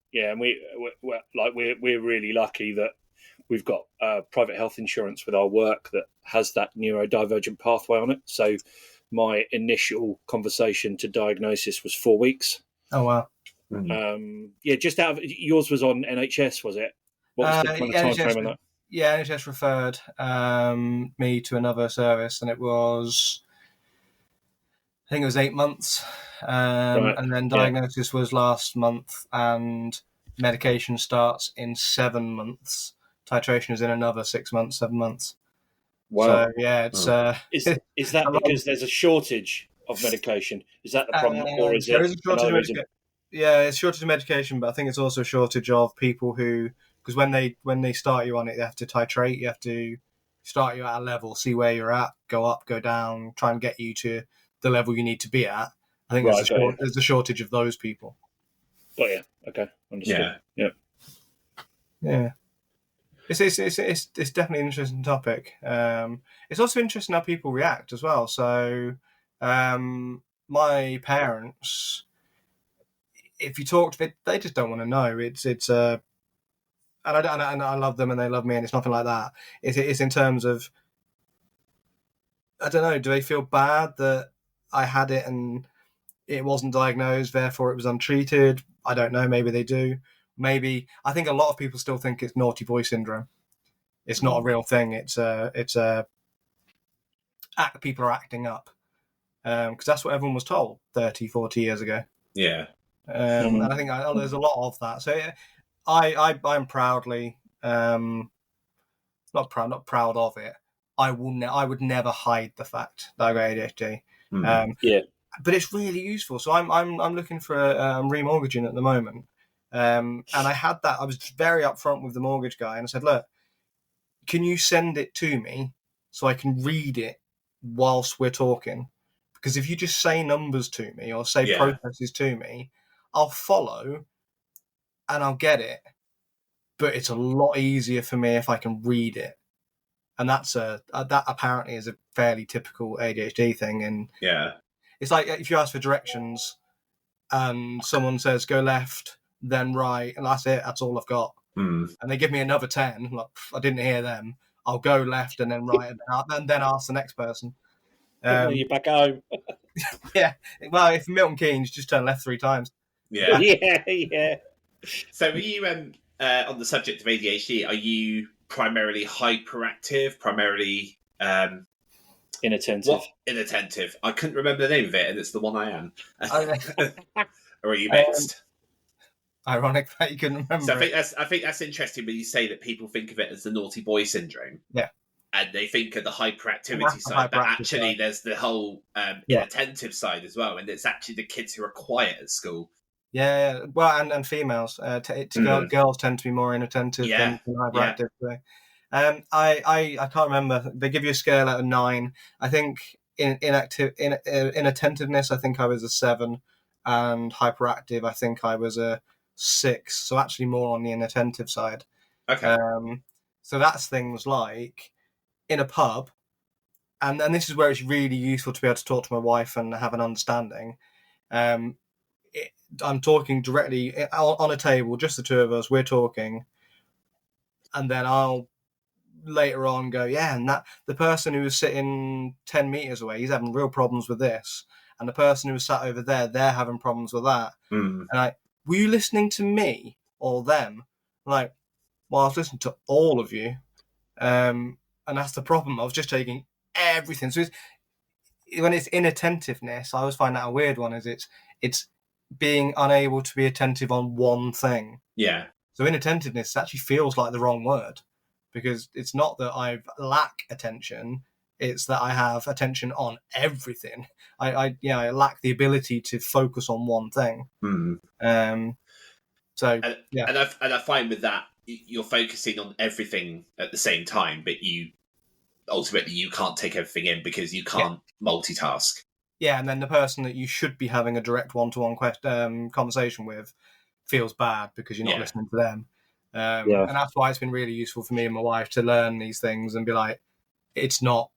we're really lucky that we've got private health insurance with our work that has that neurodivergent pathway on it. So my initial conversation to diagnosis was 4 weeks. Oh wow. Just out of yours was on NHS, was it? What was the kind of time frame on that? Yeah, NHS referred me to another service, and it was, I think it was 8 months, and then diagnosis was last month, and medication starts in 7 months. Titration is in another 6 months, 7 months. Wow. So yeah, it's is that because there's a shortage of medication? Is that the problem, or is there it is a shortage of medication? Yeah, it's shortage of medication, but I think it's also a shortage of people who, because when they start you on it, they have to titrate. You have to start you at a level, see where you're at, go up, go down, try and get you to the level you need to be at. I think there's a shortage of those people. Oh yeah, okay, understood. Yeah. It's definitely an interesting topic. It's also interesting how people react as well. So, my parents, if you talk to them, they just don't want to know. And I love them and they love me, and it's nothing like that. It's in terms of, I don't know, do they feel bad that I had it and it wasn't diagnosed, therefore it was untreated? I don't know. Maybe they do. Maybe, I think a lot of people still think it's naughty boy syndrome. It's not a real thing. People are acting up, because that's what everyone was told 30, 40 years ago. Yeah. And I think there's a lot of that. So I'm proudly, not proud of it. I would never hide the fact that I got ADHD. But it's really useful. So I'm looking for I'm remortgaging at the moment, and I had that. I was very upfront with the mortgage guy, and I said, look, can you send it to me so I can read it whilst we're talking? Because if you just say numbers to me or say processes to me, I'll follow and I'll get it. But it's a lot easier for me if I can read it. And that apparently is a fairly typical ADHD thing. And it's like if you ask for directions and someone says go left, then right, and that's it. That's all I've got. And they give me another 10. Like, I didn't hear them. I'll go left and then right, and then ask the next person. You're back home. Yeah. Well, if Milton Keynes, just turn left 3 times. Yeah. Yeah. So, are you on the subject of ADHD? Are you primarily hyperactive? Primarily inattentive? Inattentive. I couldn't remember the name of it, and it's the one I am. Or are you mixed? Ironic that you couldn't remember. So I think that's interesting when you say that people think of it as the naughty boy syndrome. Yeah. And they think of the hyperactivity side, but actually there's the whole inattentive side as well, and it's actually the kids who are quiet at school. Yeah, well, and females. Girls tend to be more inattentive than hyperactive. Yeah. I can't remember. They give you a scale out of 9. I think inattentiveness, I think I was a 7, and hyperactive, I think I was a 6. So actually more on the inattentive side. Okay. So that's things like in a pub, and this is where it's really useful to be able to talk to my wife and have an understanding. I'm talking directly on a table, just the two of us, we're talking, and then I'll later on go, yeah, and that the person who was sitting 10 meters away, he's having real problems with this, and the person who was sat over there, they're having problems with that. And were you listening to me or them? Like, well, I was listening to all of you, and that's the problem. I was just taking everything. So when it's inattentiveness, I always find that a weird one. Is it's being unable to be attentive on one thing. Yeah. So inattentiveness actually feels like the wrong word, because it's not that I lack attention; it's that I have attention on everything. I lack the ability to focus on one thing. So yeah, and I find with that you're focusing on everything at the same time, but ultimately you can't take everything in because you can't multitask. Yeah, and then the person that you should be having a direct one-to-one conversation with feels bad because you're not listening to them. And that's why it's been really useful for me and my wife to learn these things and be like, it's not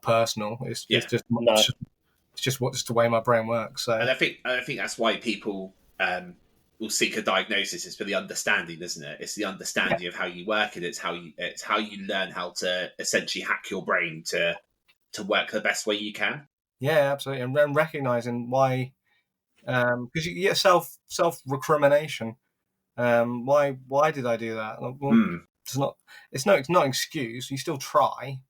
personal. It's just the way my brain works. So. And I think that's why people will seek a diagnosis, is for the understanding, isn't it? It's the understanding of how you work, and it's how you learn how to essentially hack your brain to work the best way you can. Yeah, absolutely, and recognizing why, because you get self recrimination. Why did I do that? Well, it's not an excuse. You still try,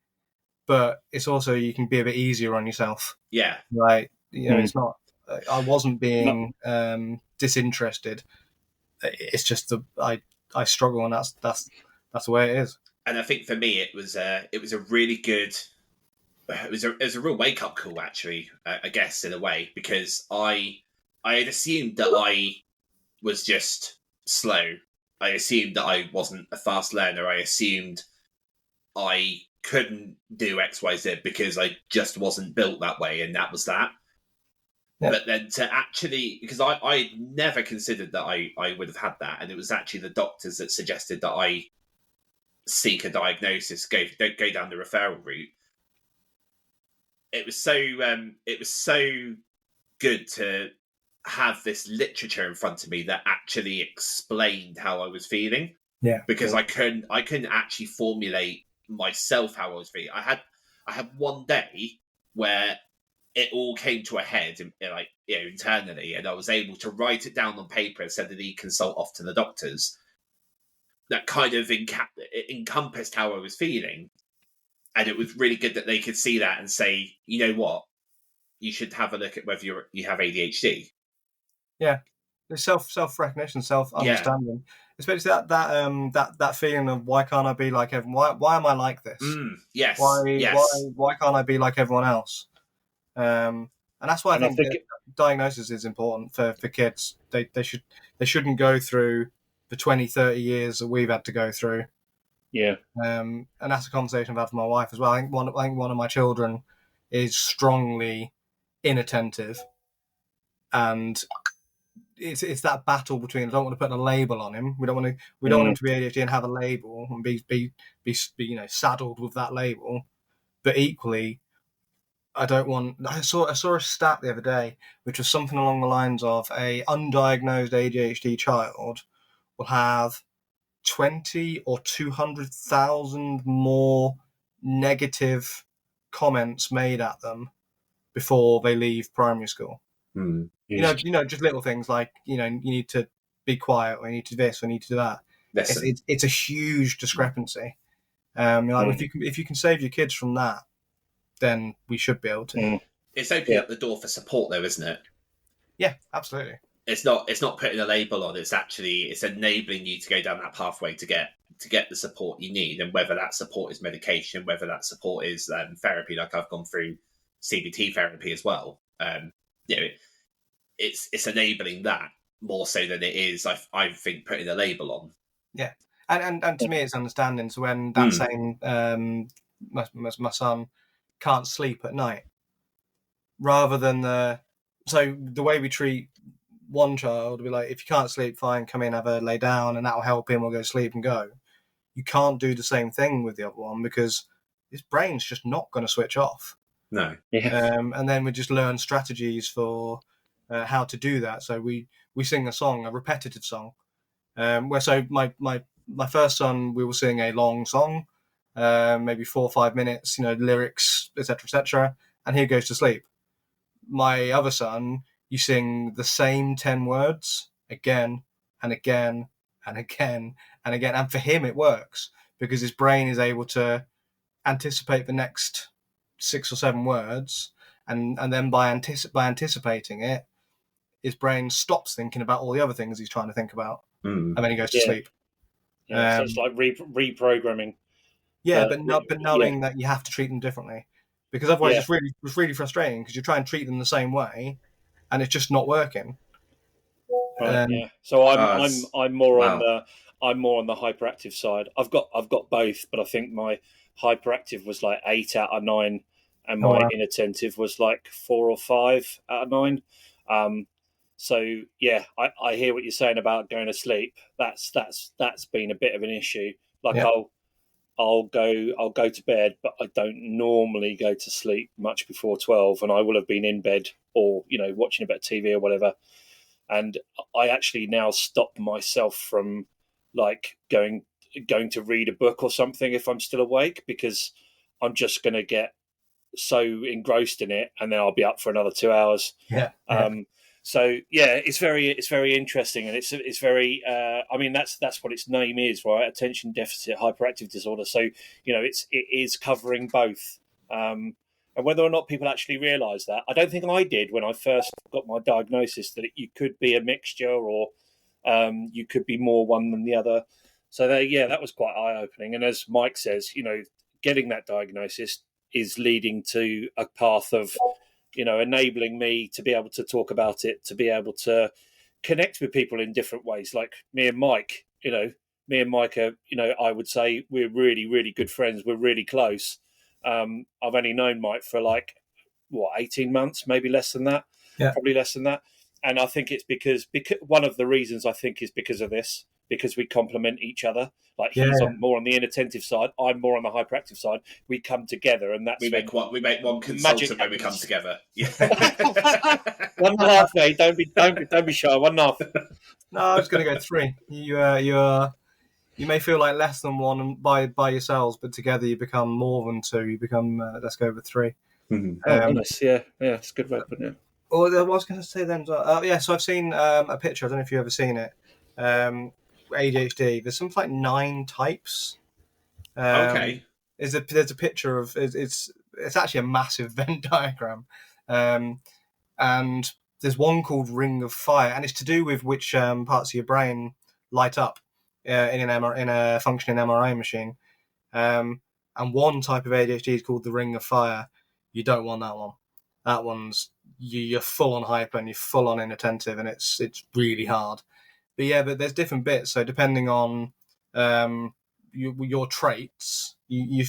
but it's also, you can be a bit easier on yourself. Yeah, right. It's not. I wasn't being disinterested. It's just I struggle, and that's the way it is. And I think for me, it was a really good. It was a real wake up call, actually. I guess in a way, because I had assumed that I was just slow. I assumed that I wasn't a fast learner. I assumed I couldn't do X, Y, Z because I just wasn't built that way, and that was that. Yeah. But then to actually, because I never considered that I would have had that, and it was actually the doctors that suggested that I seek a diagnosis, go down the referral route. It was so good to have this literature in front of me that actually explained how I was feeling. Yeah, because I couldn't actually formulate myself how I was feeling. I had one day where it all came to a head, internally, and I was able to write it down on paper and send an e-consult off to the doctors. That kind of encompassed how I was feeling, and it was really good that they could see that and say, you know what, you should have a look at whether you have ADHD. Yeah, the self recognition, self understanding, especially that feeling of, why can't I be like everyone? Why am I like this? Yes. Why can't I be like everyone else? And that's why I think diagnosis is important for kids. They shouldn't go through the 20, 30 years that we've had to go through. Yeah. And that's a conversation I've had with my wife as well. I think one of my children is strongly inattentive, and it's that battle between, I don't want to put a label on him. We don't want him to be ADHD and have a label and be saddled with that label. But equally, I don't want. I saw a stat the other day, which was something along the lines of, a undiagnosed ADHD child will have 20 or 200,000 more negative comments made at them before they leave primary school. Just little things like, you need to be quiet, or you need to do this, or you need to do that. It's a huge discrepancy. If you can save your kids from that, then we should be able to. It's opening up the door for support, though, isn't it? Yeah, absolutely. It's not putting a label on. It's enabling you to go down that pathway to get the support you need, and whether that support is medication, whether that support is therapy, like I've gone through CBT therapy as well. It's enabling that more so than it is, I think, putting a label on. Yeah, and to me, it's understanding. So when that saying, my son can't sleep at night, rather than the way we treat one child, be like, if you can't sleep, fine, come in, have a lay down, and that'll help him, we'll go to sleep and go. You can't do the same thing with the other one, because his brain's just not going to switch off. No. And then we just learn strategies for how to do that. So we sing a song, a repetitive song. Where so my first son, we will sing a long song, maybe 4 or 5 minutes, lyrics, etc., and he goes to sleep. My other son, you sing the same 10 words again and again and again and again, and for him it works because his brain is able to anticipate the next 6 or 7 words, and then by anticipating it, his brain stops thinking about all the other things he's trying to think about, and then he goes to sleep. Yeah, so it's like reprogramming. Yeah, but knowing that you have to treat them differently, because otherwise it's really frustrating because you try and treat them the same way, and it's just not working. Right. Yeah. So I'm more on the hyperactive side. I've got both, but I think my hyperactive was like 8 out of 9, and my inattentive was like 4 or 5 out of 9. So yeah, I hear what you're saying about going to sleep. That's been a bit of an issue. Like I'll go to bed, but I don't normally go to sleep much before 12, and I will have been in bed or watching a bit of TV or whatever. And I actually now stop myself from like going to read a book or something if I'm still awake, because I'm just going to get so engrossed in it, and then I'll be up for another 2 hours. So yeah, it's very interesting, and it's very. I mean, that's what its name is, right? Attention deficit hyperactive disorder. So it is covering both. And whether or not people actually realise that, I don't think I did when I first got my diagnosis, that you could be a mixture, or you could be more one than the other. So that was quite eye-opening. And as Mike says, getting that diagnosis is leading to a path of, enabling me to be able to talk about it, to be able to connect with people in different ways. Like me and Mike are, I would say we're really, really good friends. We're really close. I've only known Mike for 18 months, maybe less than that, probably less than that. And I think it's because one of the reasons I think is because of this, because we complement each other. Like he's more on the inattentive side, I'm more on the hyperactive side. We come together, and that's we make one consultant when we come together. Yeah. 1.5, mate. Don't be shy. 1.5. No, I was going to go 3. You may feel like less than one by yourselves, but together you become more than 2. You become let's go with 3. Mm-hmm. Nice. Yeah, it's a good way of putting it. Well, I was going to say then. So I've seen a picture. I don't know if you've ever seen it. ADHD. There's something like 9 types. Okay. There's a picture of it's actually a massive Venn diagram, and there's one called Ring of Fire, and it's to do with which parts of your brain light up in a functioning MRI machine. And one type of ADHD is called the Ring of Fire. You don't want that one. That one's you're full on hyper and you're full on inattentive, and it's really hard. But there's different bits. So depending on your traits, you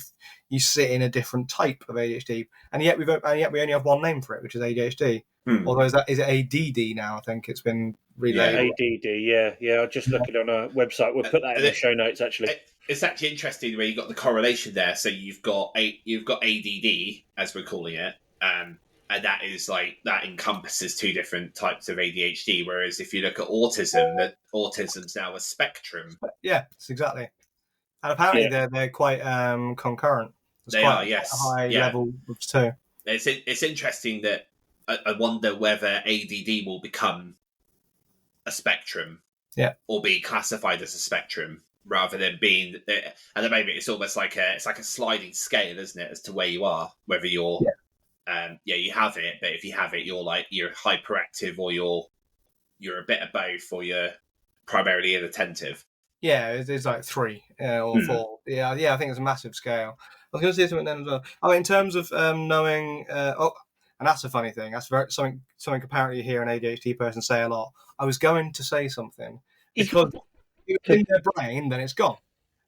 sit in a different type of ADHD, and yet we only have one name for it, which is ADHD. Although is it ADD now? I think it's been relabeled. ADD, yeah. I'll just look it on our website. We'll put that in the show notes. Actually, it's actually interesting where you got the correlation there. So you've got ADD, as we're calling it, and that is that encompasses 2 different types of ADHD. Whereas if you look at autism, that autism's now a spectrum. Yeah, it's exactly. And apparently they're quite concurrent. They are, yes. A high level of 2. It's interesting that I wonder whether ADD will become a spectrum, or be classified as a spectrum, rather than being. At the moment, it's almost like a sliding scale, isn't it, as to where you are, whether you're. You have it, but if you have it, you're hyperactive, or you're a bit of both, or you're primarily inattentive. Yeah, it's like 3 or 4. Yeah, I think it's a massive scale. I was going to say something then as well. Oh, in terms of knowing, and that's a funny thing. That's something apparently you hear an ADHD person say a lot. I was going to say something because if it's in their brain, then it's gone,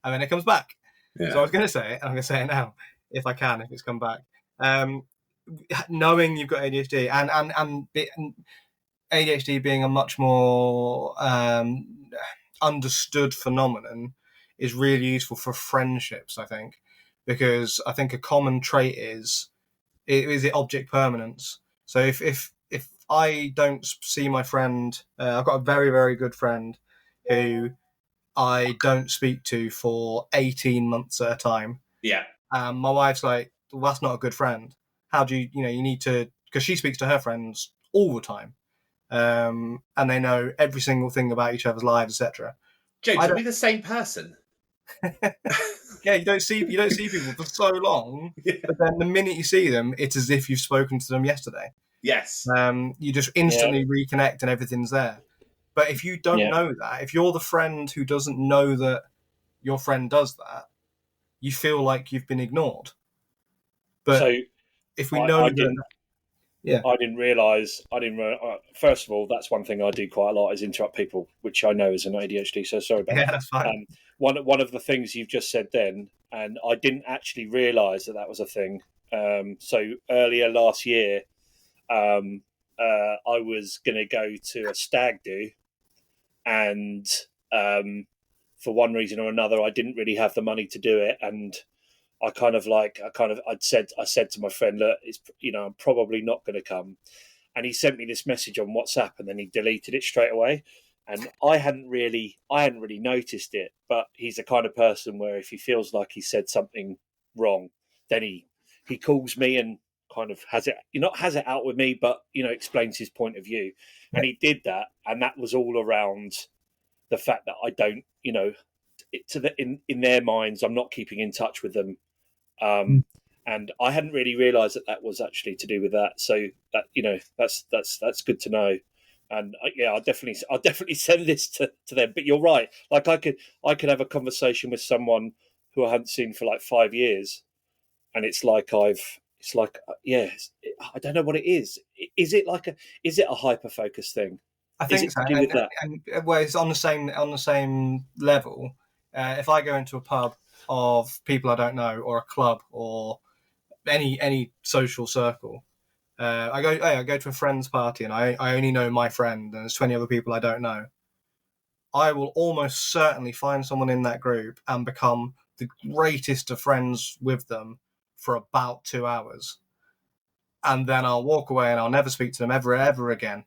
and then it comes back. Yeah. So I was going to say it, and I'm going to say it now, if I can, if it's come back. Knowing you've got ADHD and ADHD being a much more understood phenomenon is really useful for friendships, I think, because I think a common trait is object permanence. So if I don't see my friend. I've got a very, very good friend who I don't speak to for 18 months at a time. Yeah. My wife's like, well, that's not a good friend. How do you need to, because she speaks to her friends all the time. And they know every single thing about each other's lives, etc. James, are we the same person? Yeah, you don't see people for so long, but then the minute you see them, it's as if you've spoken to them yesterday. Yes. You just instantly reconnect and everything's there. But if you don't know that, if you're the friend who doesn't know that your friend does that, you feel like you've been ignored. But So if we know that, I didn't realise. First of all, that's one thing I do quite a lot is interrupt people, which I know is an ADHD. So sorry about that. Yeah, that's fine. One of the things you've just said then, and I didn't actually realise that was a thing. So earlier last year, I was going to go to a stag do, and for one reason or another, I didn't really have the money to do it, and I said to my friend, look, I'm probably not going to come. And he sent me this message on WhatsApp, and then he deleted it straight away. And I hadn't really noticed it, but he's the kind of person where if he feels like he said something wrong, then he calls me and kind of has it out with me, but explains his point of view. And he did that, and that was all around the fact that I don't, in their minds, I'm not keeping in touch with them. And I hadn't really realised that was actually to do with that. So that that's good to know. And I'll definitely send this to them. But you're right. Like I could have a conversation with someone who I hadn't seen for like 5 years, and I don't know what it is. Is it a hyperfocus thing? I think so. And well, it's on the same level. If I go into a pub of people I don't know, or a club, or any social circle, I go to a friend's party and I only know my friend and there's 20 other people I don't know. I will almost certainly find someone in that group and become the greatest of friends with them for about 2 hours, and then I'll walk away and I'll never speak to them ever again.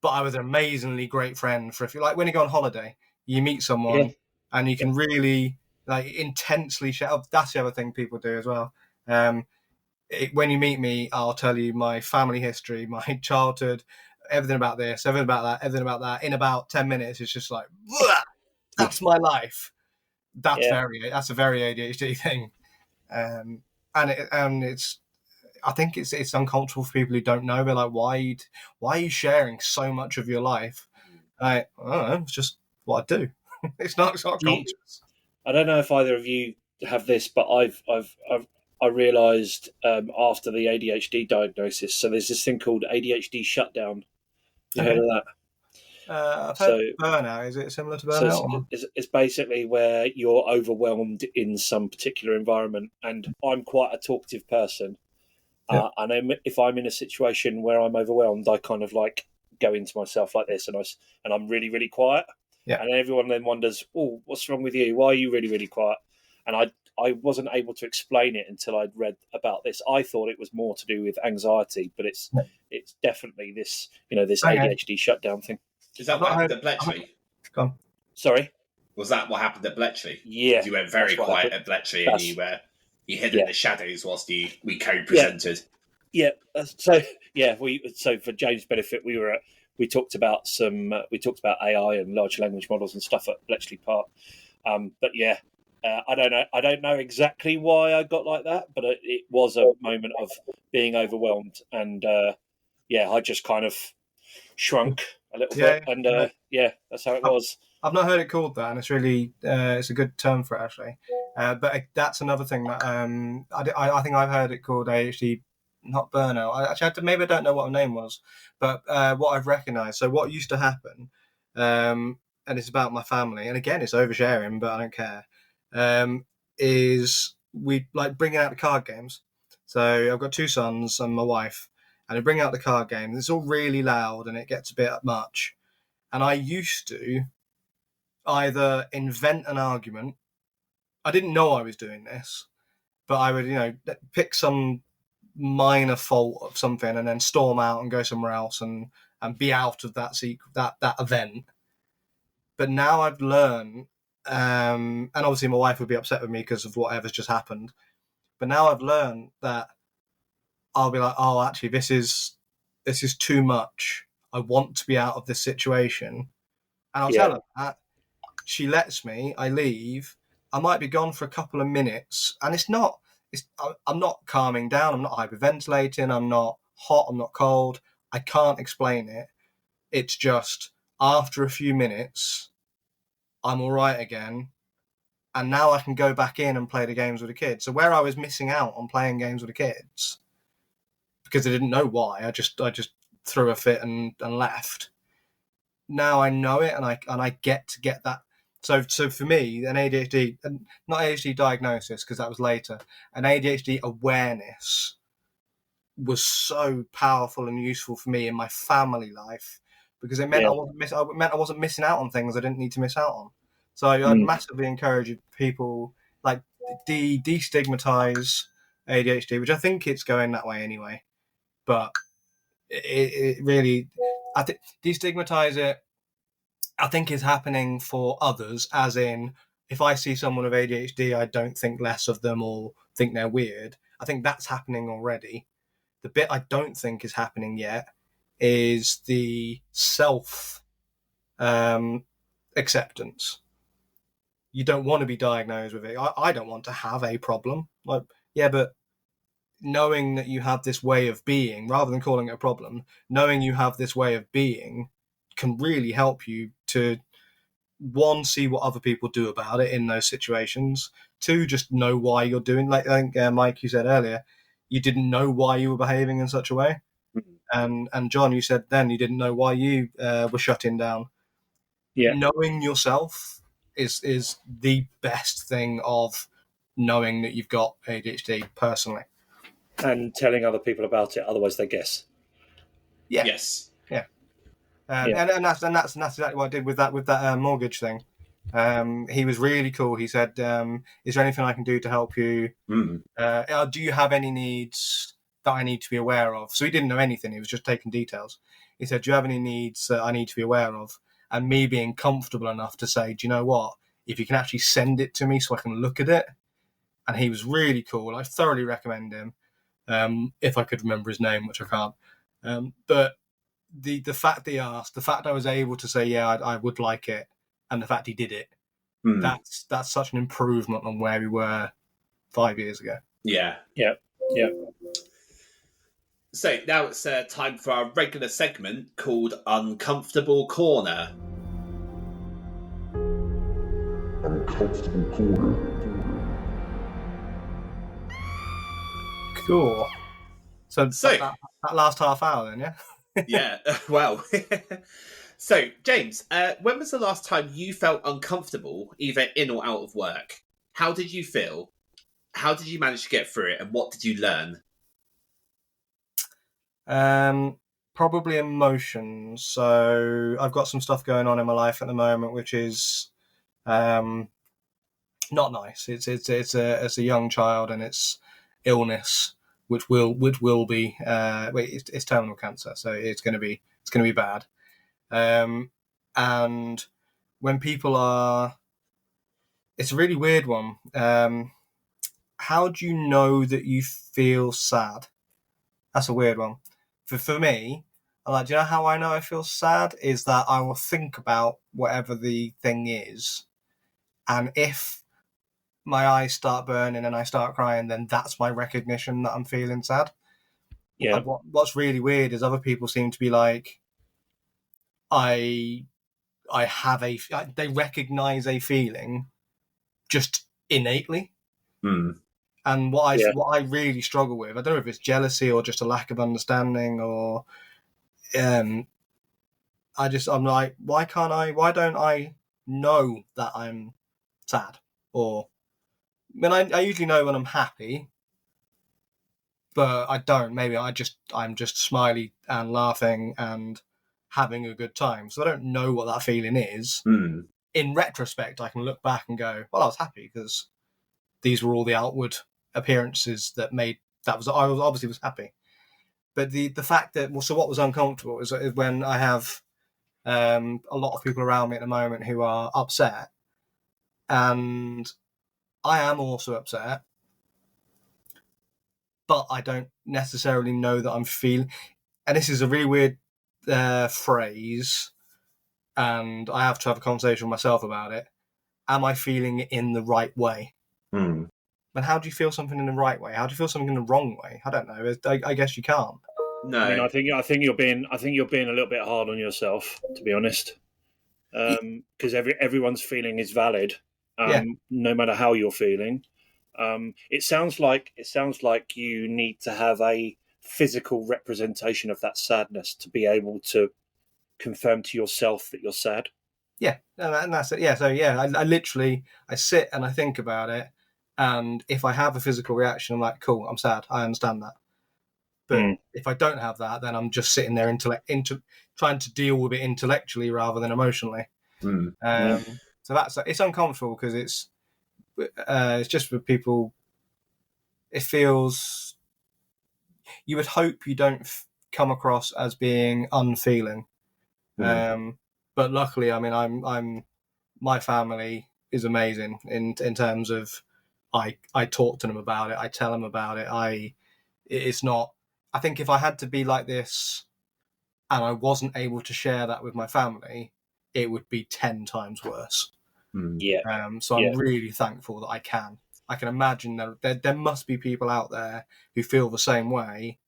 But I was an amazingly great friend for like when you go on holiday, you meet someone and you can really intensely share. That's the other thing people do as well. When you meet me, I'll tell you my family history, my childhood, everything about this, everything about that. In about 10 minutes, it's just like, that's my life. That's a very ADHD thing. And it's, I think it's uncomfortable for people who don't know. They're like, why are you sharing so much of your life? I don't know, it's just what I do. It's not conscious. I don't know if either of you have this, but I realised after the ADHD diagnosis. So there's this thing called ADHD shutdown. You heard of that? I've heard burnout. Is it similar to burnout? So it's basically where you're overwhelmed in some particular environment. And I'm quite a talkative person. And if I'm in a situation where I'm overwhelmed, I kind of like go into myself like this, and I'm really, really quiet. Yeah. And everyone then wonders, oh, what's wrong with you? Why are you really, really quiet? And I wasn't able to explain it until I'd read about this. I thought it was more to do with anxiety, but it's definitely this ADHD shutdown thing. Is that what happened at Bletchley? Go on. Sorry? Was that what happened at Bletchley? Yeah. You went very quiet at Bletchley and you hid in the shadows whilst we co-presented. Yeah. So for James' benefit, we talked about AI and large language models and stuff at Bletchley Park. But yeah, I don't know exactly why I got like that, but it was a moment of being overwhelmed, and I just kind of shrunk a little bit, and that's how it was. I've not heard it called that, and it's really it's a good term for it actually. But that's another thing that I think I've heard it called ADHD, not burnout. Maybe I don't know what the name was, but what I've recognised. So what used to happen, and it's about my family, and again it's oversharing, but I don't care. Is we like bringing out the card games. So I've got 2 sons and my wife, and I bring out the card games. It's all really loud and it gets a bit much. And I used to either invent an argument. I didn't know I was doing this, but I would, pick some minor fault of something and then storm out and go somewhere else and be out of that event. But now I've learned, and obviously my wife would be upset with me because of whatever's just happened. But now I've learned that I'll be like, oh, actually, this is too much. I want to be out of this situation. And I'll tell her that. She lets me, I leave. I might be gone for a couple of minutes. And I'm not calming down. I'm not hyperventilating. I'm not hot. I'm not cold. I can't explain it. It's just after a few minutes, I'm all right again. And now I can go back in and play the games with the kids. So where I was missing out on playing games with the kids, because I didn't know why, I just threw a fit and left. Now I know it, and I get to get that. So for me, an ADHD, not ADHD diagnosis, because that was later, an ADHD awareness was so powerful and useful for me in my family life, because it meant I wasn't missing out on things I didn't need to miss out on. So I'd massively encourage people, like, destigmatize ADHD, which I think it's going that way anyway. But it really, I think destigmatize it, I think is happening for others, as in, if I see someone with ADHD, I don't think less of them or think they're weird. I think that's happening already. The bit I don't think is happening yet is the self acceptance. You don't want to be diagnosed with it. I don't want to have a problem. Like, yeah, but knowing that you have this way of being, rather than calling it a problem, knowing you have this way of being can really help you to, one, see what other people do about it in those situations. Two, just know why you're doing. Like I think Mike, you said earlier, you didn't know why you were behaving in such a way, and John, you said then you didn't know why you were shutting down. Yeah, knowing yourself is the best thing of knowing that you've got ADHD personally, and telling other people about it. Otherwise, they guess. Yeah. Yes. Yeah. And that's exactly what I did with that mortgage thing. He was really cool. He said, "Is there anything I can do to help you? Do you have any needs that I need to be aware of?" So he didn't know anything. He was just taking details. He said, "Do you have any needs that I need to be aware of?" And me being comfortable enough to say, "Do you know what? If you can actually send it to me so I can look at it." And he was really cool. I thoroughly recommend him. If I could remember his name, which I can't. But the fact that he asked, the fact I was able to say, yeah, I would like it, and the fact he did it, that's such an improvement on where we were 5 years ago. Yeah. So now it's time for our regular segment called Uncomfortable Corner. Uncomfortable Corner. Cool. So that last half hour then, yeah? Yeah, well. So, James, when was the last time you felt uncomfortable, either in or out of work? How did you feel? How did you manage to get through it, and what did you learn? Probably emotions. So I've got some stuff going on in my life at the moment, which is not nice. It's a young child, and it's illness, which will be it's terminal cancer, so it's going to be bad. And when people are, it's a really weird one. How do you know that you feel sad? That's a weird one. For me, I'm like, do you know how I know I feel sad? Is that I will think about whatever the thing is, and if my eyes start burning and I start crying, then that's my recognition that I'm feeling sad. Yeah. What's really weird is other people seem to be like, they recognize a feeling just innately. And what I really struggle with, I don't know if it's jealousy or just a lack of understanding, or I'm like, why don't I know that I'm sad? Or I usually know when I'm happy, but I don't. Maybe I'm just smiley and laughing and having a good time. So I don't know what that feeling is. In retrospect, I can look back and go, well, I was happy because these were all the outward appearances that made I was obviously was happy. But the fact that, so what was uncomfortable is when I have a lot of people around me at the moment who are upset, and I am also upset, but I don't necessarily know that I'm feeling. And this is a really weird phrase, and I have to have a conversation with myself about it. Am I feeling it in the right way? But how do you feel something in the right way? How do you feel something in the wrong way? I don't know. I guess you can't. No, I mean, I think you're being a little bit hard on yourself, to be honest, because everyone's feeling is valid, no matter how you're feeling. It sounds like you need to have a physical representation of that sadness to be able to confirm to yourself that you're sad. Yeah, and that's it. Yeah, so I literally sit and I think about it, and if I have a physical reaction, I'm like, cool, I'm sad. I understand that. But if I don't have that, then I'm just sitting there trying to deal with it intellectually rather than emotionally. So it's uncomfortable because it's just for people. It feels, you would hope you don't come across as being unfeeling, but luckily, I mean, my family is amazing in terms of I talk to them about it, I tell them about it. It's not. I think if I had to be like this and I wasn't able to share that with my family, it would be 10 times worse. So I'm really thankful that I can. I can imagine that there must be people out there who feel the same way,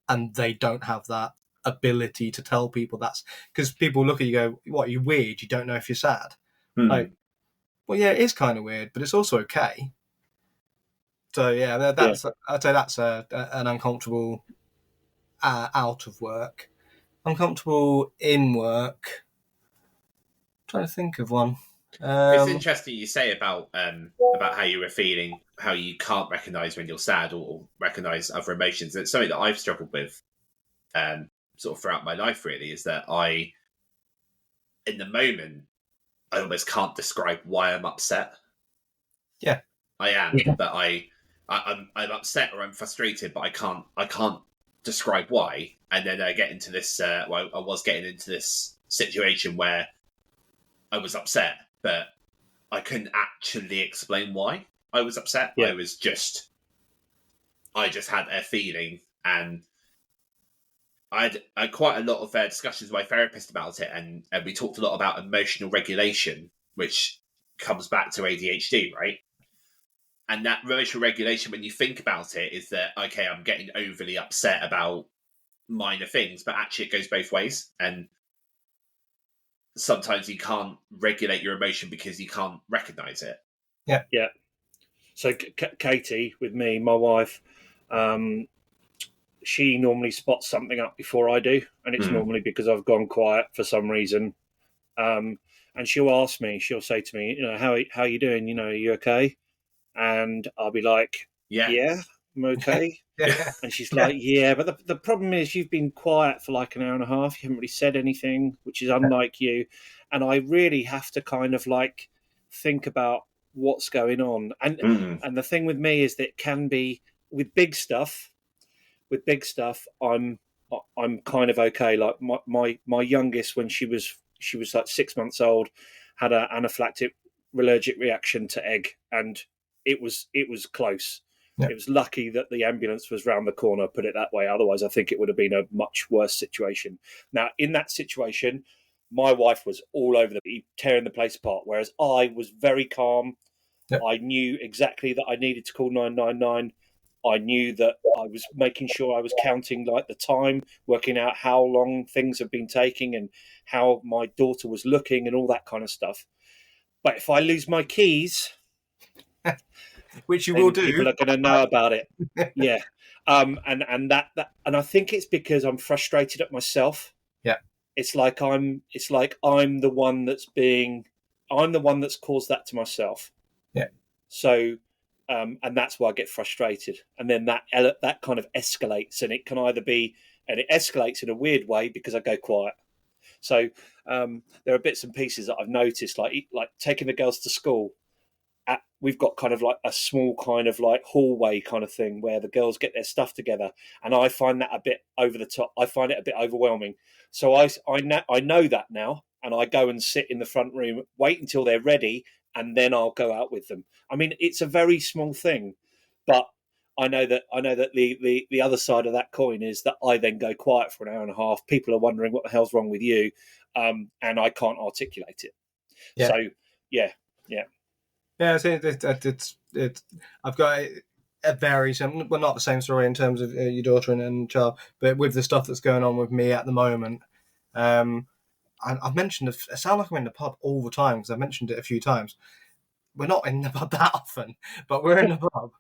and they don't have that ability to tell people. That's because people look at you and go, "What, are you weird? You don't know if you're sad?" Like, well, yeah, it is kind of weird, but it's also okay. So I'd say that's an uncomfortable out of work. Uncomfortable in work. I'm trying to think of one. It's interesting you say about how you were feeling, how you can't recognise when you're sad or recognise other emotions. It's something that I've struggled with sort of throughout my life, really, is that in the moment, I almost can't describe why I'm upset. Yeah. I am, but I'm upset or I'm frustrated, but I can't describe why. And then I get into this. I was getting into this situation where I was upset, but I couldn't actually explain why I was upset. Yeah. I just had a feeling, and I had quite a lot of discussions with my therapist about it, and we talked a lot about emotional regulation, which comes back to ADHD, right? And that emotional regulation, when you think about it, is that, okay, I'm getting overly upset about minor things, but actually it goes both ways. And sometimes you can't regulate your emotion because you can't recognize it. Yeah. So Katie, with me, my wife, she normally spots something up before I do, and it's normally because I've gone quiet for some reason. And she'll ask me, she'll say to me, how are you doing? Are you okay? And I'll be like, yeah, I'm okay. And she's like, yeah, but the problem is you've been quiet for like an hour and a half. You haven't really said anything, which is unlike you. And I really have to kind of like think about what's going on. And the thing with me is that it can be with big stuff, I'm kind of okay. Like my youngest, when she was like 6 months old, had an anaphylactic allergic reaction to egg, and it was close. Yeah. It was lucky that the ambulance was round the corner, put it that way. Otherwise, I think it would have been a much worse situation. Now, in that situation, my wife was all over tearing the place apart, whereas I was very calm. Yep. I knew exactly that I needed to call 999. I knew that I was making sure I was counting like the time, working out how long things have been taking and how my daughter was looking and all that kind of stuff. But if I lose my keys, which you will do, people are going to know about it. Yeah, and I think it's because I'm frustrated at myself. Yeah, it's like I'm the one that's caused that to myself. Yeah, so. And that's why I get frustrated, and then that kind of escalates, and it can either be, and it escalates in a weird way because I go quiet. So there are bits and pieces that I've noticed, like taking the girls to school. we've got kind of like a small kind of like hallway kind of thing where the girls get their stuff together, and I find that a bit over the top. I find it a bit overwhelming. So I know that now, and I go and sit in the front room, wait until they're ready, and then I'll go out with them. I mean, it's a very small thing, but I know that the other side of that coin is that I then go quiet for an hour and a half. People are wondering what the hell's wrong with you, and I can't articulate it. Yeah. So yeah. It's I've got a very similar, well, not the same story in terms of your daughter and child, but with the stuff that's going on with me at the moment. I've mentioned it sounds like I'm in the pub all the time because I've mentioned it a few times. We're not in the pub that often, but we're in the pub.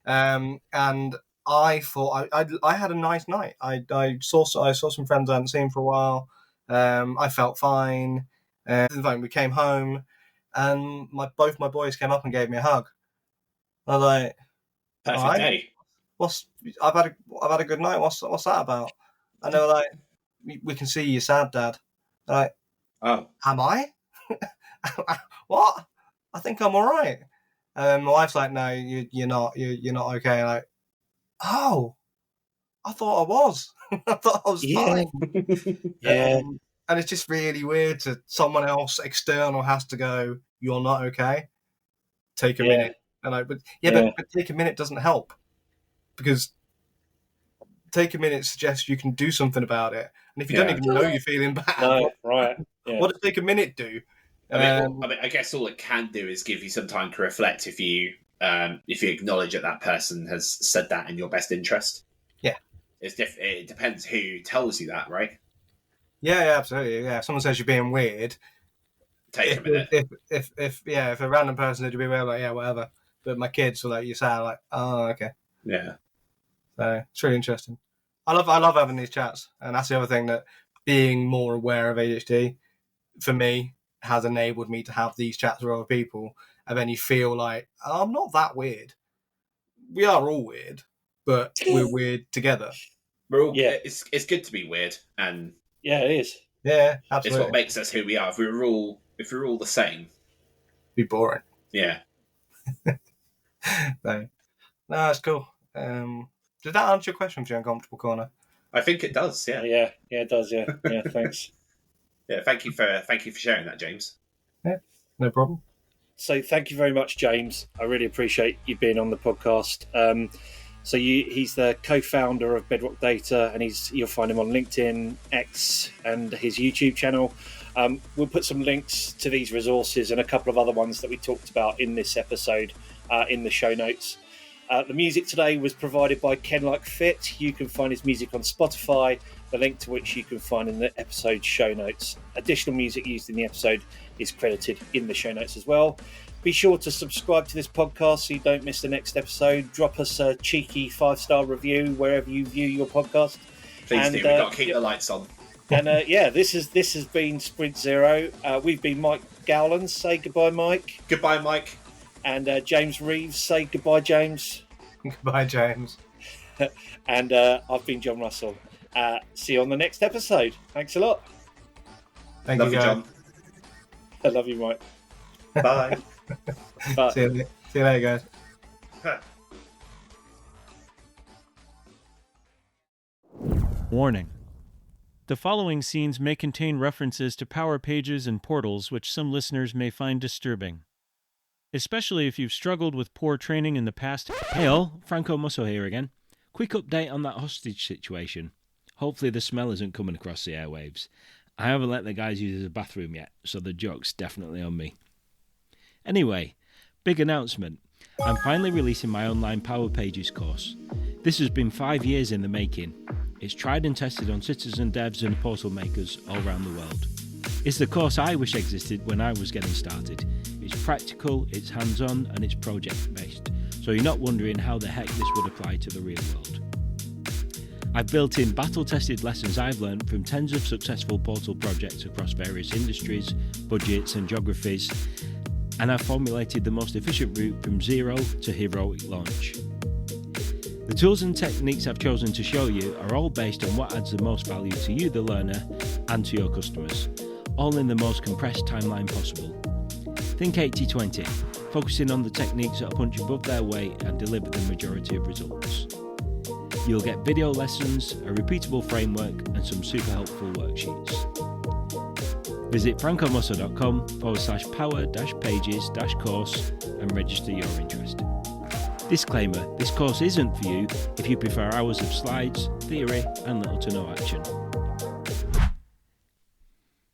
And I thought I had a nice night. I saw some friends I hadn't seen for a while. I felt fine. We came home, and both my boys came up and gave me a hug. I was like, Perfect day. I've had a good night. What's that about? And they were like, we can see you're sad, Dad. I'm like, oh, am I? What? I think I'm all right. My wife's like, no, you're not. You're not okay. I'm like, oh, I thought I was. I thought I was fine. Yeah. And it's just really weird to someone else external has to go, you're not okay. Take a minute. And but take a minute doesn't help, because take a minute suggests you can do something about it. And if you don't even know you're feeling bad, right. What does take a minute do? I guess all it can do is give you some time to reflect if you acknowledge that person has said that in your best interest. Yeah. It depends who tells you that, right? Yeah, absolutely. Yeah, if someone says you're being weird, take a minute. If a random person said you're being weird, like, yeah, whatever. But my kids were like, you sound like, oh, okay. Yeah. So it's really interesting. I love having these chats, and that's the other thing, that being more aware of ADHD for me has enabled me to have these chats with other people, and then you feel like, oh, I'm not that weird. We are all weird, but we're weird together. We're all It's good to be weird, and it is. Yeah, absolutely. It's what makes us who we are. If we were all the same, it'd be boring. Yeah. No, it's cool. Did that answer your question for your uncomfortable corner? I think it does. Yeah. Yeah, it does. Yeah. Thanks. Yeah, thank you for sharing that, James. Yeah, no problem. So thank you very much, James. I really appreciate you being on the podcast. He's the co-founder of Bedrock Data, and you'll find him on LinkedIn, X, and his YouTube channel. We'll put some links to these resources and a couple of other ones that we talked about in this episode in the show notes. The music today was provided by Ken Like Fit. You can find his music on Spotify, the link to which you can find in the episode show notes. Additional music used in the episode is credited in the show notes as well. Be sure to subscribe to this podcast so you don't miss the next episode. Drop us a cheeky 5-star review wherever you view your podcast. Please do. We've got to keep the lights on. And this has been Sprint Zero. We've been Mike Gowland. Say goodbye, Mike. Goodbye, Mike. And James Reeves. Say goodbye, James. Goodbye, James. And I've been John Russell. See you on the next episode. Thanks a lot. Thank you, guys. John. I love you, Mike. Bye. Bye. See you later, guys. Warning. The following scenes may contain references to power pages and portals which some listeners may find disturbing. Especially if you've struggled with poor training in the past. Hey all, Franco Musso here again. Quick update on that hostage situation. Hopefully the smell isn't coming across the airwaves. I haven't let the guys use the bathroom yet, so the joke's definitely on me. Anyway, big announcement. I'm finally releasing my online Power Pages course. This has been 5 years in the making. It's tried and tested on citizen devs and portal makers all around the world. It's the course I wish existed when I was getting started. It's practical, it's hands-on, and it's project-based, so you're not wondering how the heck this would apply to the real world. I've built in battle-tested lessons I've learned from tens of successful portal projects across various industries, budgets, and geographies, and I've formulated the most efficient route from zero to heroic launch. The tools and techniques I've chosen to show you are all based on what adds the most value to you, the learner, and to your customers, all in the most compressed timeline possible. Think 80-20. focusing on the techniques that punch above their weight and deliver the majority of results. You'll get video lessons, a repeatable framework, and some super helpful worksheets. Visit francomosso.com/power-pages-course and register your interest. Disclaimer, this course isn't for you if you prefer hours of slides, theory, and little to no action.